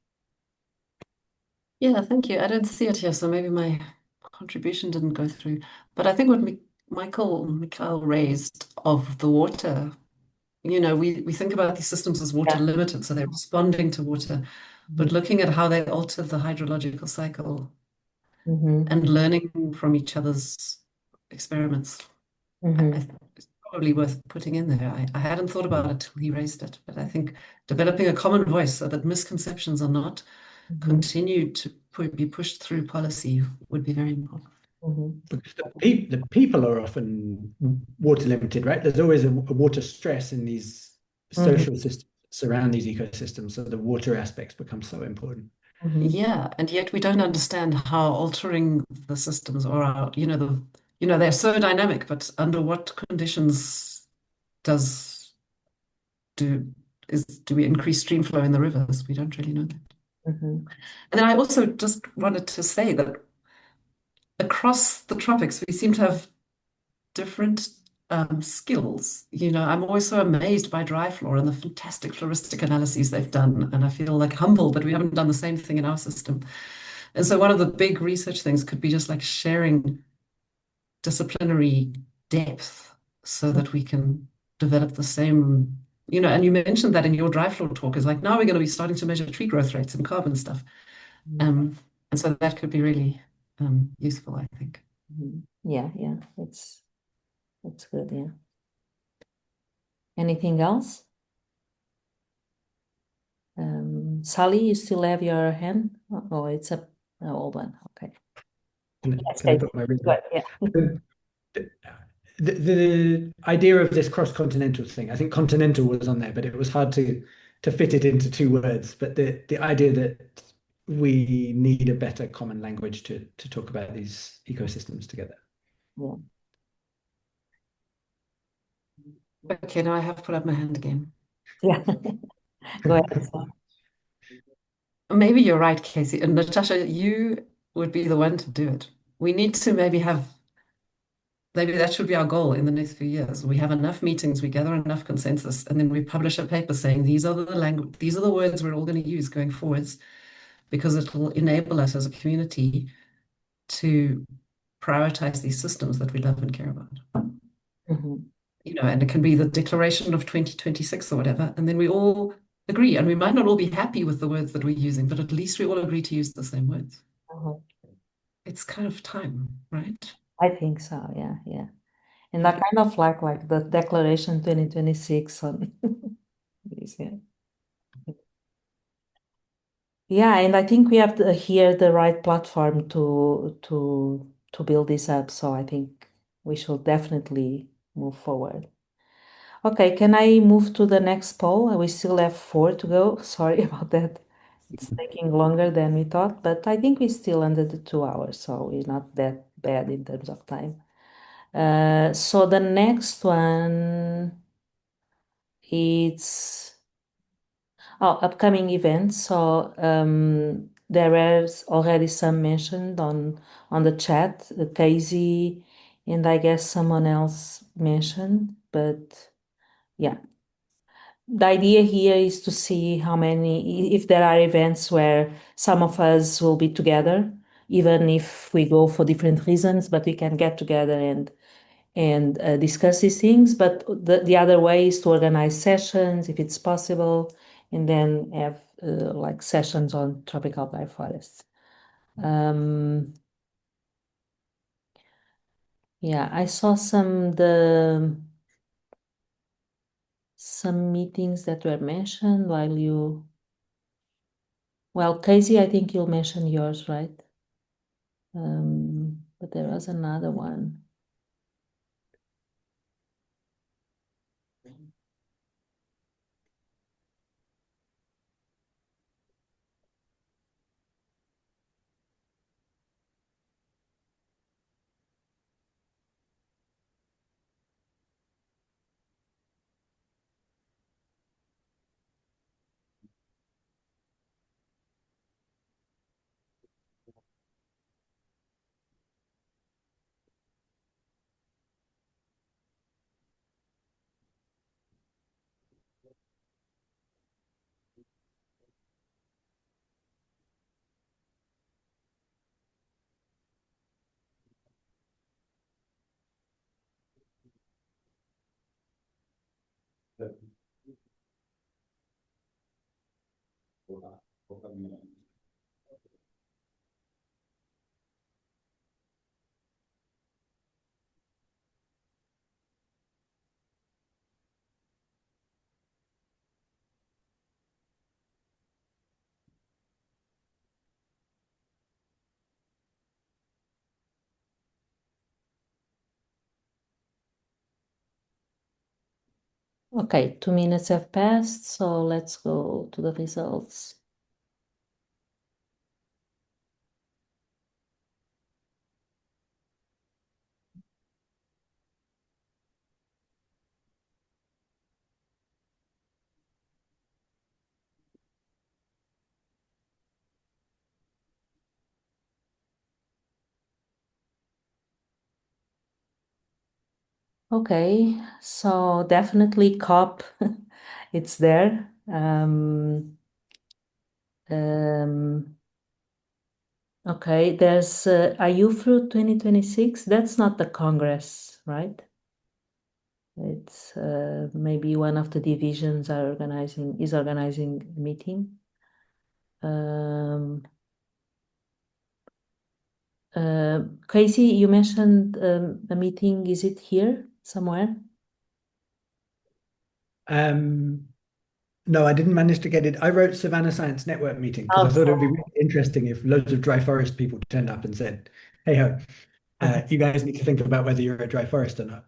Yeah, thank you. I don't see it here, so maybe my contribution didn't go through. But I think what Michael raised of the water, we think about these systems as water limited, so they're responding to water, but looking at how they alter the hydrological cycle and learning from each other's experiments. It's probably worth putting in there. I hadn't thought about it till he raised it, but I think developing a common voice so that misconceptions are not continued to be pushed through policy would be very important. Because the people are often water limited, right? There's always a water stress in these social systems that surround these ecosystems, so the water aspects become so important. Yeah, and yet we don't understand how altering the systems or they're so dynamic, but under what conditions do we increase stream flow in the rivers? We don't really know that. And then I also just wanted to say that across the tropics, we seem to have different skills. I'm always so amazed by dry flora and the fantastic floristic analyses they've done. And I feel like humbled that we haven't done the same thing in our system. And so one of the big research things could be just like sharing disciplinary depth so that we can develop the same, and you mentioned that in your dry floor talk, is like now we're going to be starting to measure tree growth rates and carbon stuff. And so that could be really useful, I think. Yeah, it's good, yeah. Anything else? Sally, you still have your hand? Oh, it's an old one. Okay. Can I put my reason? Yeah. The idea of this cross-continental thing, I think continental was on there, but it was hard to fit it into two words. But the idea that we need a better common language to talk about these ecosystems together. Yeah. Okay, now I have put up my hand again. Yeah. Go ahead. Maybe you're right, Casey. And Natasha, you would be the one to do it. We need to maybe that should be our goal in the next few years. We have enough meetings, we gather enough consensus, and then we publish a paper saying these are the words we're all going to use going forwards, because it will enable us as a community to prioritize these systems that we love and care about. And it can be the declaration of 2026 or whatever, and then we all agree, and we might not all be happy with the words that we're using, but at least we all agree to use the same words. It's kind of time, right? I think so, yeah. And that kind of like the declaration 2026 on yeah, and I think we have here the right platform to build this up. So I think we should definitely move forward. Okay, can I move to the next poll? We still have 4 to go. Sorry about that. It's taking longer than we thought, but I think we're still under the 2 hours, so we're not that bad in terms of time. So the next one is upcoming events. So there is already some mentioned on the chat, Casey, and I guess someone else mentioned, but yeah. the idea here is to see how many, if there are events where some of us will be together, even if we go for different reasons, but we can get together and discuss these things. But the other way is to organize sessions, if it's possible, and then have like sessions on tropical dry forests. Yeah, I saw some meetings that were mentioned while you. Well, Casey, I think you'll mention yours, right? But there was another one. Okay, 2 minutes have passed, so let's go to the results. Okay, so definitely COP, it's there. Okay, there's IUFRO 2026. That's not the Congress, right? It's maybe one of the divisions is organizing a meeting. Casey, you mentioned a meeting. Is it here somewhere? No, I didn't manage to get it. I wrote Savannah Science Network meeting because I thought it would be really interesting if loads of dry forest people turned up and said, hey ho, you guys need to think about whether you're a dry forest or not.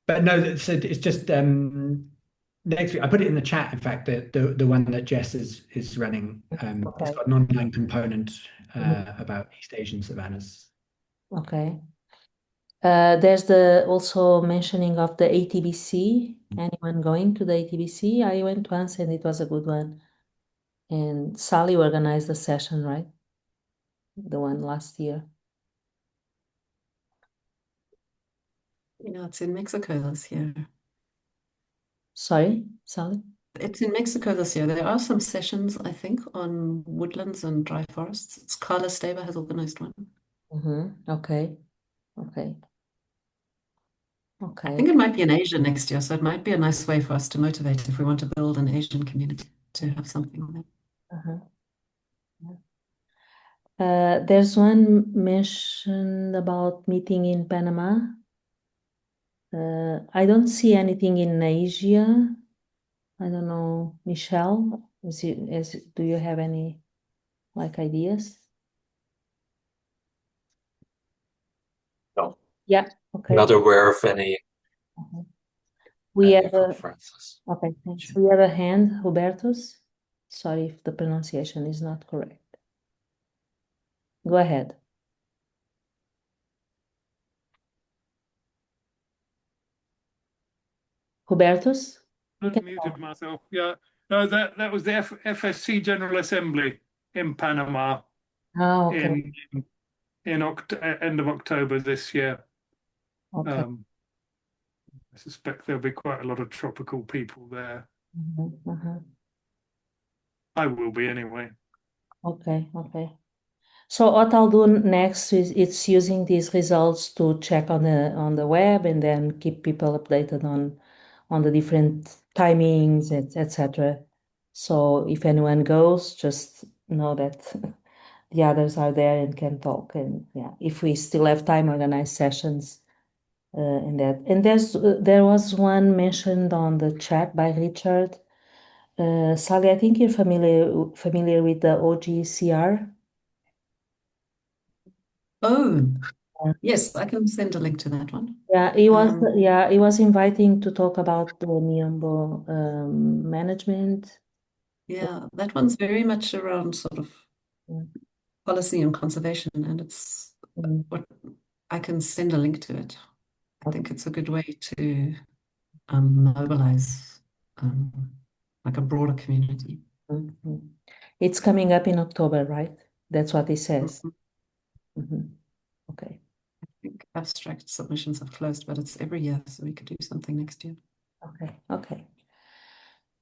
But no, it's just next week. I put it in the chat, in fact, the one that Jess is running. It's got an online component about East Asian savannas. Okay. There's also mentioning of the ATBC. Anyone going to the ATBC? I went once and it was a good one. And Sally organized the session, right? The one last year. Yeah, it's in Mexico this year. Sorry, Sally? It's in Mexico this year. There are some sessions, I think, on woodlands and dry forests. It's Carla Staber has organized one. Okay. Okay. I think it might be in Asia next year, so it might be a nice way for us to motivate if we want to build an Asian community to have something there. There's one mentioned about meeting in Panama. I don't see anything in Asia. I don't know, Michelle, do you have any ideas? No. Yeah, okay. Not aware of any We have conferences. Okay, thanks. We have a hand, Hubertus. Sorry if the pronunciation is not correct. Go ahead. Hubertus? Unmuted myself. Yeah, no, that was the FSC General Assembly in Panama. Oh, okay. In end of October this year. Okay. suspect there'll be quite a lot of tropical people there. Uh-huh. I will be anyway. Okay. So what I'll do next is it's using these results to check on the web and then keep people updated on the different timings, etc. So if anyone goes, just know that the others are there and can talk. And yeah, if we still have time, organize sessions in that. And there was one mentioned on the chat by Richard. Sally, I think you're familiar with the OGCR. Oh, yes, I can send a link to that one. Yeah, he was inviting to talk about the Miombo management. Yeah, that one's very much around sort of policy and conservation, and it's what I can send a link to it. I think it's a good way to mobilize like a broader community. It's coming up in October, right? That's what he says. Okay. I think abstract submissions have closed, but it's every year, so we could do something next year. Okay.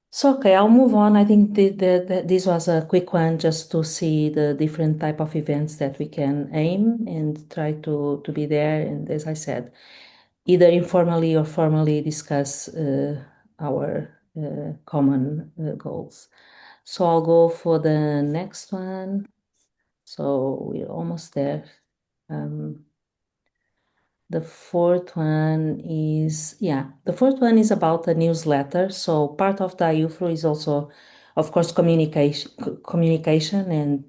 So, okay, I'll move on. I think this was a quick one just to see the different type of events that we can aim and try to be there. And as I said, either informally or formally discuss our common goals. So I'll go for the next one. So we're almost there. The fourth one is about a newsletter. So part of the IUFRO is also, of course, communication and,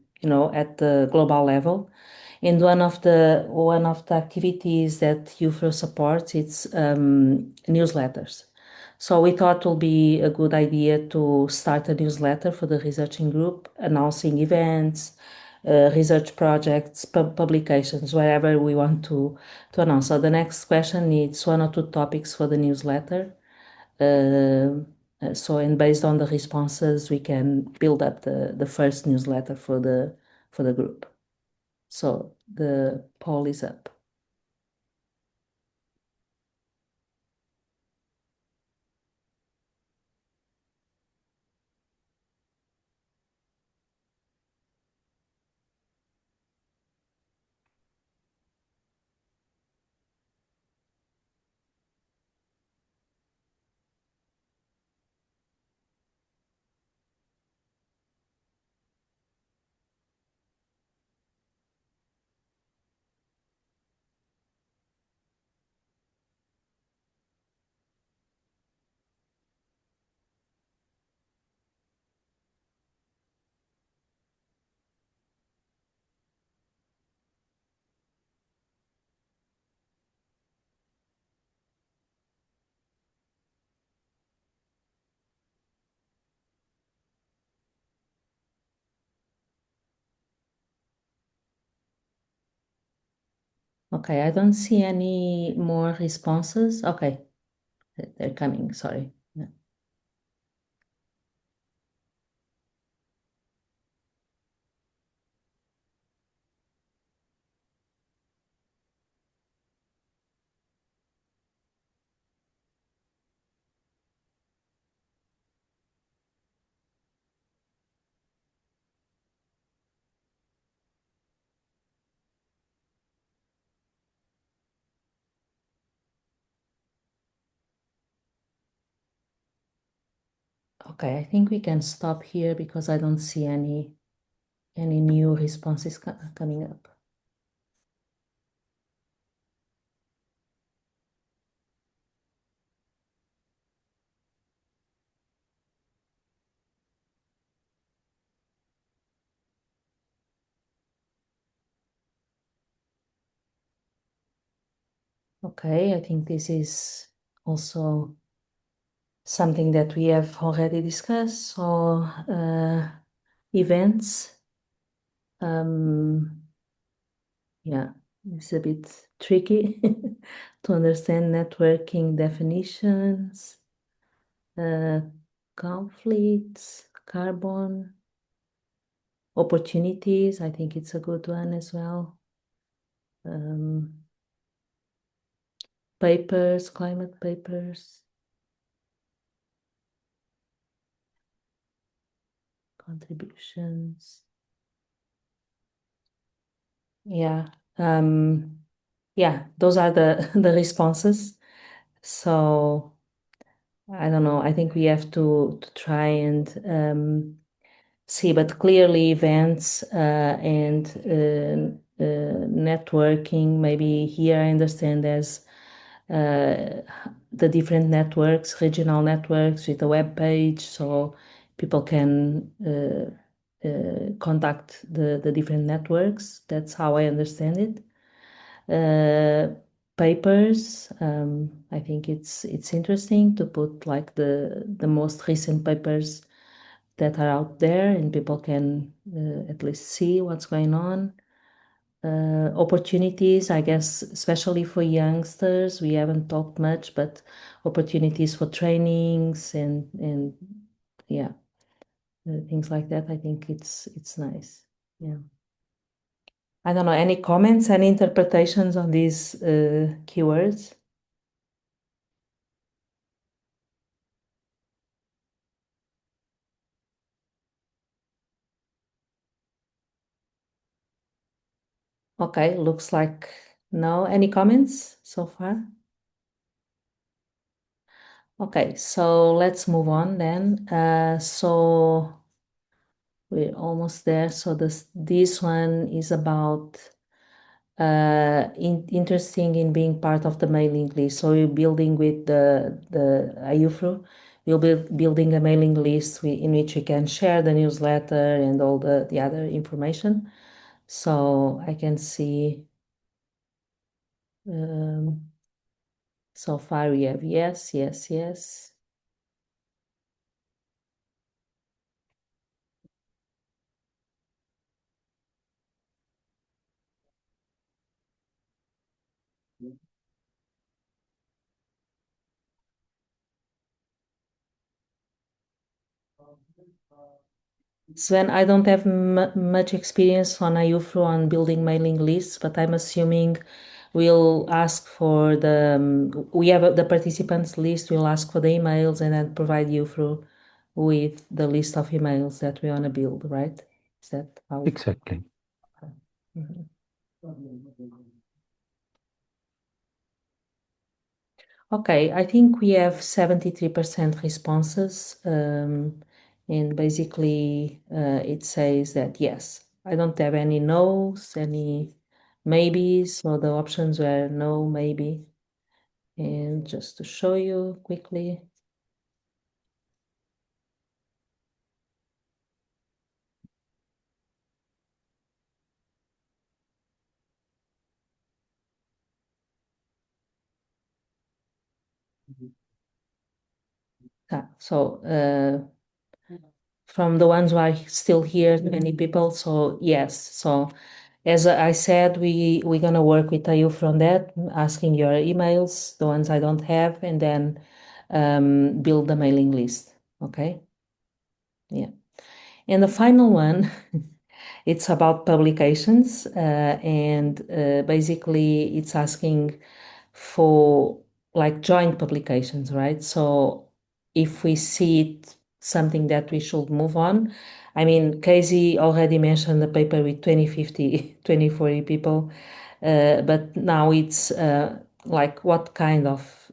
at the global level. And one of the activities that IUFRO supports, it's newsletters. So we thought it would be a good idea to start a newsletter for the researching group, announcing events, research projects, publications, wherever we want to announce. So the next question needs one or two topics for the newsletter. And based on the responses, we can build up the first newsletter for the group. So the poll is up. Okay, I don't see any more responses. Okay, they're coming, sorry. Yeah. Okay, I think we can stop here because I don't see any new responses coming up. Okay, I think this is also something that we have already discussed. So events, yeah, it's a bit tricky to understand networking definitions, conflicts, carbon, opportunities. I think it's a good one as well. papers, climate papers, contributions. Yeah, those are the the responses. So I don't know. I think we have to try and see, but clearly events and networking. Maybe here I understand as the different networks, regional networks with a web page, so people can contact the different networks. That's how I understand it. Papers, I think it's interesting to put like the most recent papers that are out there, and people can at least see what's going on. Opportunities, I guess, especially for youngsters, we haven't talked much, but opportunities for trainings and yeah, things like that. I think it's nice. Yeah. I don't know, any comments, any interpretations on these keywords? Okay, looks like no. Any comments so far? Okay, so let's move on then. So we're almost there. So this one is about interesting in being part of the mailing list. So we're building with the IUFRO. We'll be building a mailing list in which we can share the newsletter and all the other information. So I can see so far we have yes, yes, yes. Sven, I don't have much experience on IUFRO on building mailing lists, but I'm assuming we'll ask for we have the participants list, we'll ask for the emails and then provide IUFRO with the list of emails that we want to build, right? Is that how? Exactly. Mhm. Okay, I think we have 73% responses, and basically it says that yes. I don't have any no's, any maybes, so the options were no, maybe. And just to show you quickly. So from the ones who are still here, many people, so yes. So as I said, we're gonna work with you from that, asking your emails, the ones I don't have, and then build the mailing list. Okay. Yeah. And the final one, it's about publications, and basically it's asking for like joint publications, right? So if we see it something that we should move on, I mean, Casey already mentioned the paper with 2050, 2040 people, but now it's like what kind of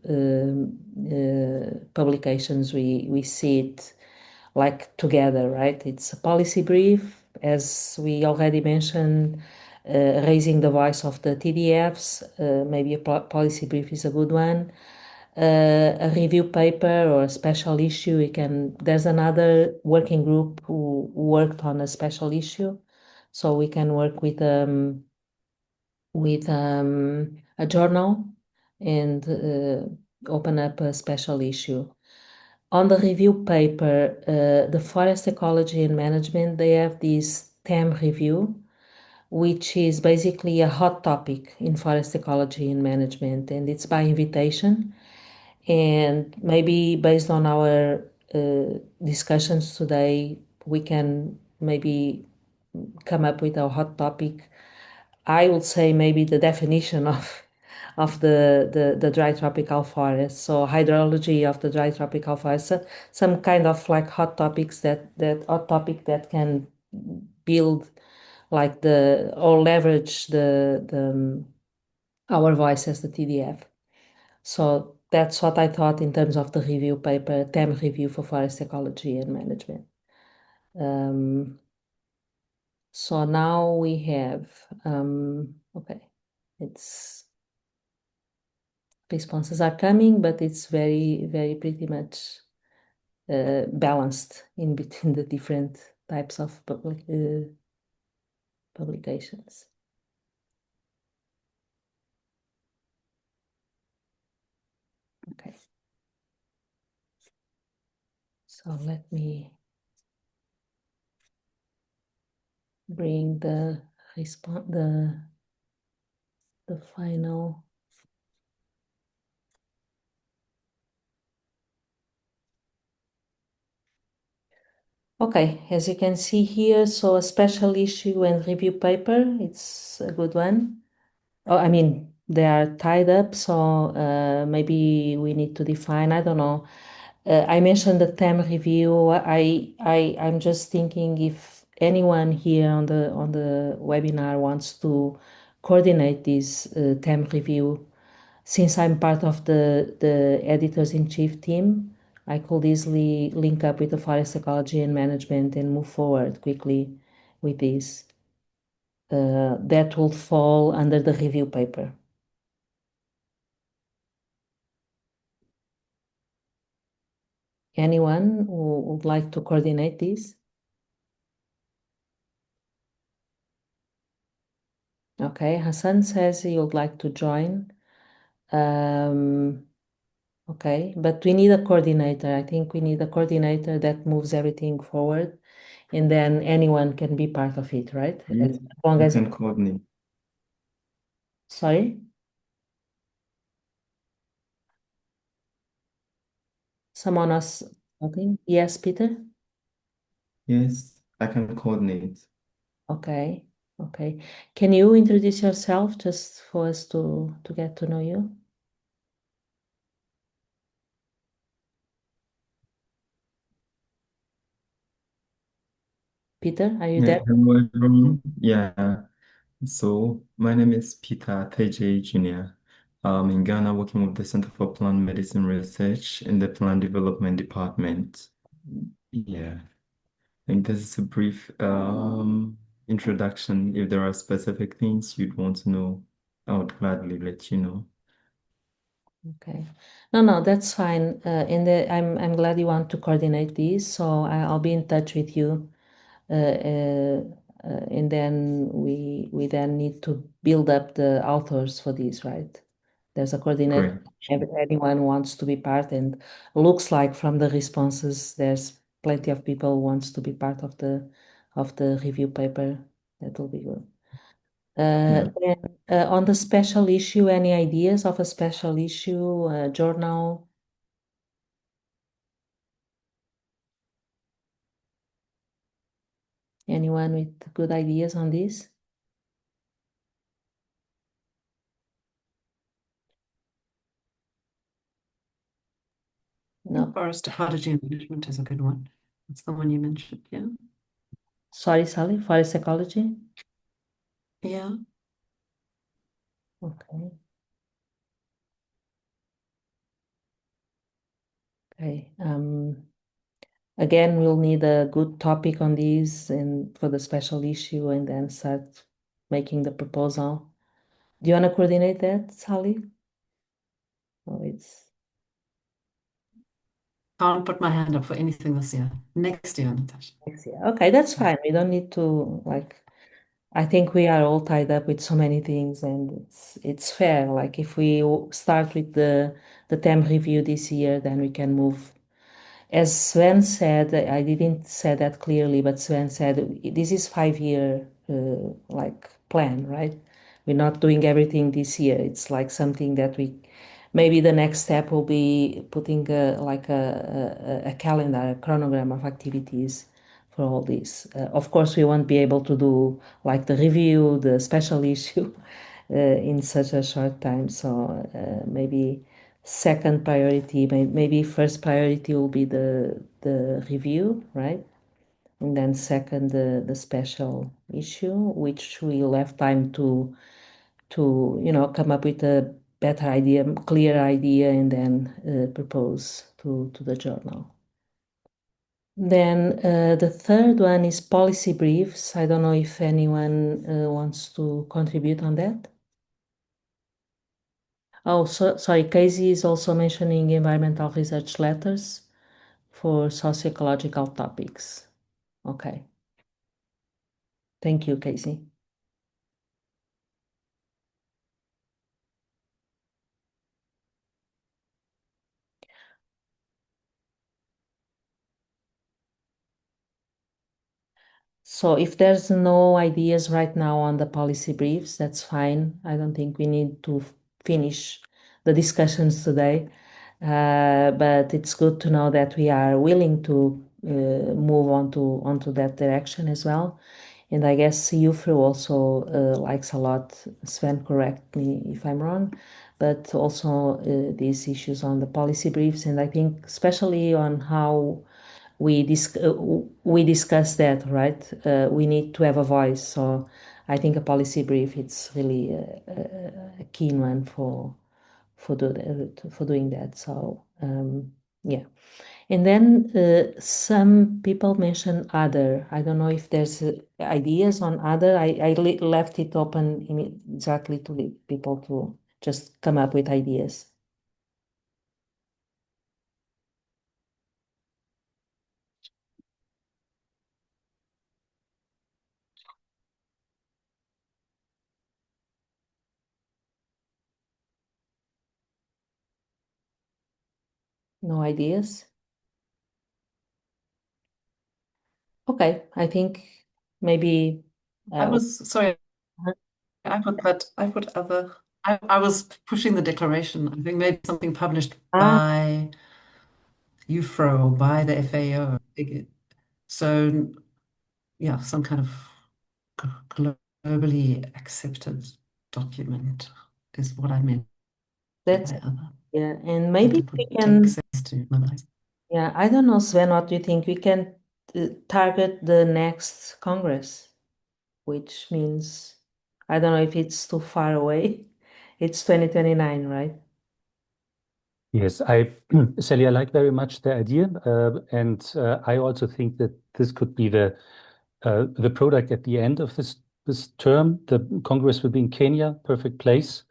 publications we see it like together, right? It's a policy brief, as we already mentioned, raising the voice of the TDFs. Maybe a policy brief is a good one. A review paper or a special issue. There's another working group who worked on a special issue, so we can work with a journal and open up a special issue. On the review paper, the Forest Ecology and Management, they have this TAM review, which is basically a hot topic in forest ecology and management, and it's by invitation. And maybe based on our discussions today, we can maybe come up with a hot topic. I would say maybe the definition of the dry tropical forest. So hydrology of the dry tropical forest, so some kind of like hot topics that hot topic that can build like the or leverage the our voice as the TDF. So that's what I thought in terms of the review paper, TEM review for forest ecology and management. So now we have, okay, it's responses are coming, but it's very, very pretty much balanced in between the different types of publications. Okay. So let me bring the response, the final. Okay, as you can see here, so a special issue and review paper, it's a good one. Oh, I mean, they are tied up, so maybe we need to define, I don't know. I mentioned the TEM review. I'm just thinking if anyone here on the webinar wants to coordinate this TEM review, since I'm part of the editors-in-chief team, I could easily link up with the forest ecology and management and move forward quickly with this. That will fall under the review paper. Anyone who would like to coordinate this? Okay, Hassan says he would like to join. Okay, but we need a coordinator. I think we need a coordinator that moves everything forward, and then anyone can be part of it, right? As long You as can coordinate. Sorry? Someone else talking? Yes, Peter? Yes, I can coordinate. Okay, okay. Can you introduce yourself just for us to get to know you? Peter, are you Yeah, there? hello everyone. Yeah, so my name is Peter Teje Jr. I'm in Ghana working with the Center for Plant Medicine Research in the Plant Development Department. Yeah, and this is a brief introduction. If there are specific things you'd want to know, I would gladly let you know. Okay. No, that's fine. I'm glad you want to coordinate this, so I'll be in touch with you. And then we then need to build up the authors for this, right? There's a coordinator. Great. Anyone wants to be part, and looks like from the responses, there's plenty of people who wants to be part of the review paper. That will be good. Yeah. Then on the special issue, any ideas of a special issue, journal? Anyone with good ideas on this? No. Forest ecology and management is a good one. That's the one you mentioned, yeah? Sorry, Sally, forest ecology? Yeah. Okay. Okay. Again, we'll need a good topic on these and for the special issue and then start making the proposal. Do you want to coordinate that, Sally? Oh, it's Can't put my hand up for anything this year. Next year, Natasha. next year. Okay, that's fine. We don't need to like. I think we are all tied up with so many things, and it's fair. Like if we start with the TEM review this year, then we can move. As Sven said, I didn't say that clearly, but Sven said this is 5-year like plan, right? We're not doing everything this year. It's like something that we maybe the next step will be putting like a calendar, a chronogram of activities for all this. Of course, we won't be able to do like the review, the special issue, in such a short time. So maybe second priority, maybe first priority will be the review, right? And then second, the special issue, which we'll have time to come up with a better idea, clear idea, and then propose to the journal. Then the third one is policy briefs. I don't know if anyone wants to contribute on that. Oh, sorry, Casey is also mentioning environmental research letters for socio-ecological topics. Okay. Thank you, Casey. So if there's no ideas right now on the policy briefs, that's fine. I don't think we need to finish the discussions today. But it's good to know that we are willing to move onto that direction as well. And I guess IUFRO also likes a lot, Sven, correct me if I'm wrong, but also these issues on the policy briefs. And I think especially on how we discuss that, right? We need to have a voice. So I think a policy brief, it's really a keen one for doing that. So yeah. And then some people mention other. I don't know if there's ideas on other. I left it open exactly to people to just come up with ideas. No ideas? Okay, I think maybe. I was sorry. I was pushing the declaration. I think maybe something published by IUFRO, by the FAO. So yeah, some kind of globally accepted document is what I meant. That's yeah, and maybe we can. Yeah, I don't know, Sven, what do you think? We can target the next Congress, which means I don't know if it's too far away. It's 2029, right? Yes, Sally, I like very much the idea, and I also think that this could be the product at the end of this term. The Congress will be in Kenya, perfect place.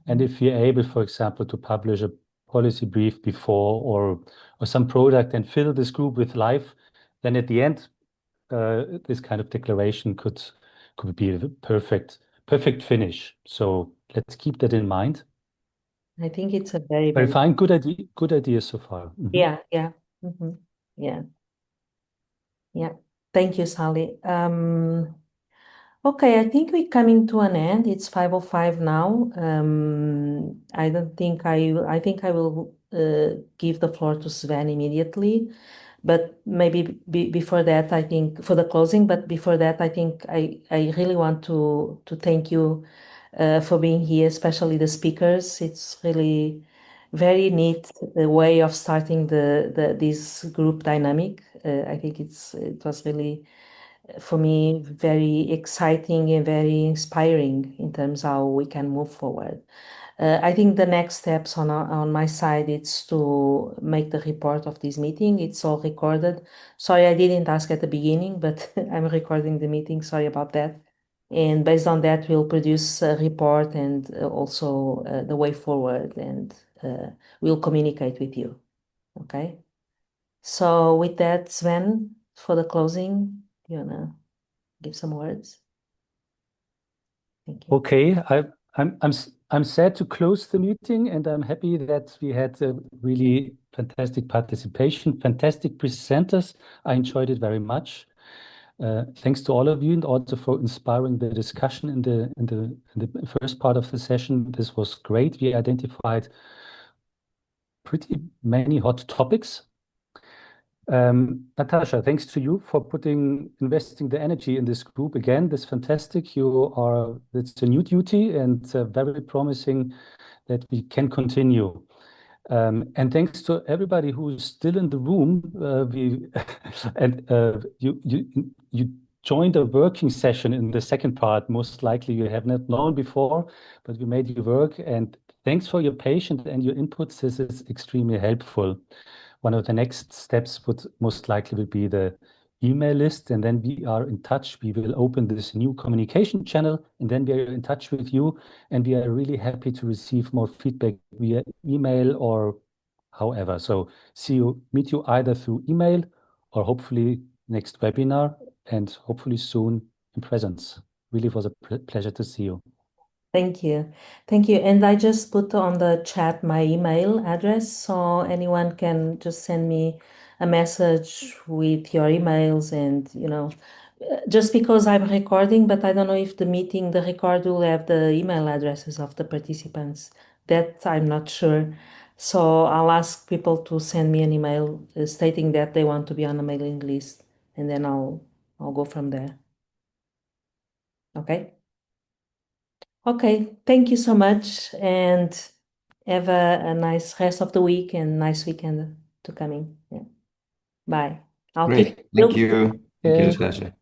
And if we're able, for example, to publish a policy brief before or some product and fill this group with life, then at the end, this kind of declaration could be the perfect finish. So let's keep that in mind. I think it's a very fine. Good idea so far. Yeah, yeah. Yeah. Yeah. Thank you, Sally. Okay, I think we're coming to an end. It's 5:05 now. I don't think I think I will give the floor to Sven immediately, but maybe before that, I think for the closing, but before that, I think I really want to thank you for being here, especially the speakers. It's really very neat way of starting this group dynamic. I think it was really for me very exciting and very inspiring in terms how we can move forward. I think the next steps on my side is to make the report of this meeting. It's all recorded. Sorry, I didn't ask at the beginning, but I'm recording the meeting. Sorry about that. And based on that, we'll produce a report and also the way forward, and we'll communicate with you. Okay. So with that, Sven, for the closing, you wanna give some words? Thank you. Okay, I'm sad to close the meeting, and I'm happy that we had a really fantastic participation, fantastic presenters. I enjoyed it very much. Thanks to all of you, and also for inspiring the discussion in the first part of the session. This was great. We identified pretty many hot topics. Natasha, thanks to you for investing the energy in this group again. That's fantastic. It's a new duty and very promising that we can continue. And thanks to everybody who's still in the room. You joined a working session in the second part. Most likely you have not known before, but we made you work. And thanks for your patience and your inputs. This is extremely helpful. One of the next steps would most likely be the email list, and then we are in touch. We will open this new communication channel, and then we are in touch with you, and we are really happy to receive more feedback via email or however. So meet you either through email or hopefully next webinar, and hopefully soon in presence. Really was a pleasure to see you. Thank you. Thank you. And I just put on the chat my email address, so anyone can just send me a message with your emails and, just because I'm recording, but I don't know if the record will have the email addresses of the participants. That I'm not sure. So I'll ask people to send me an email stating that they want to be on a mailing list, and then I'll go from there. Okay? Okay, thank you so much, and have a nice rest of the week and nice weekend to coming. Yeah. Bye. Great. Thank you. Thank you, Natasha.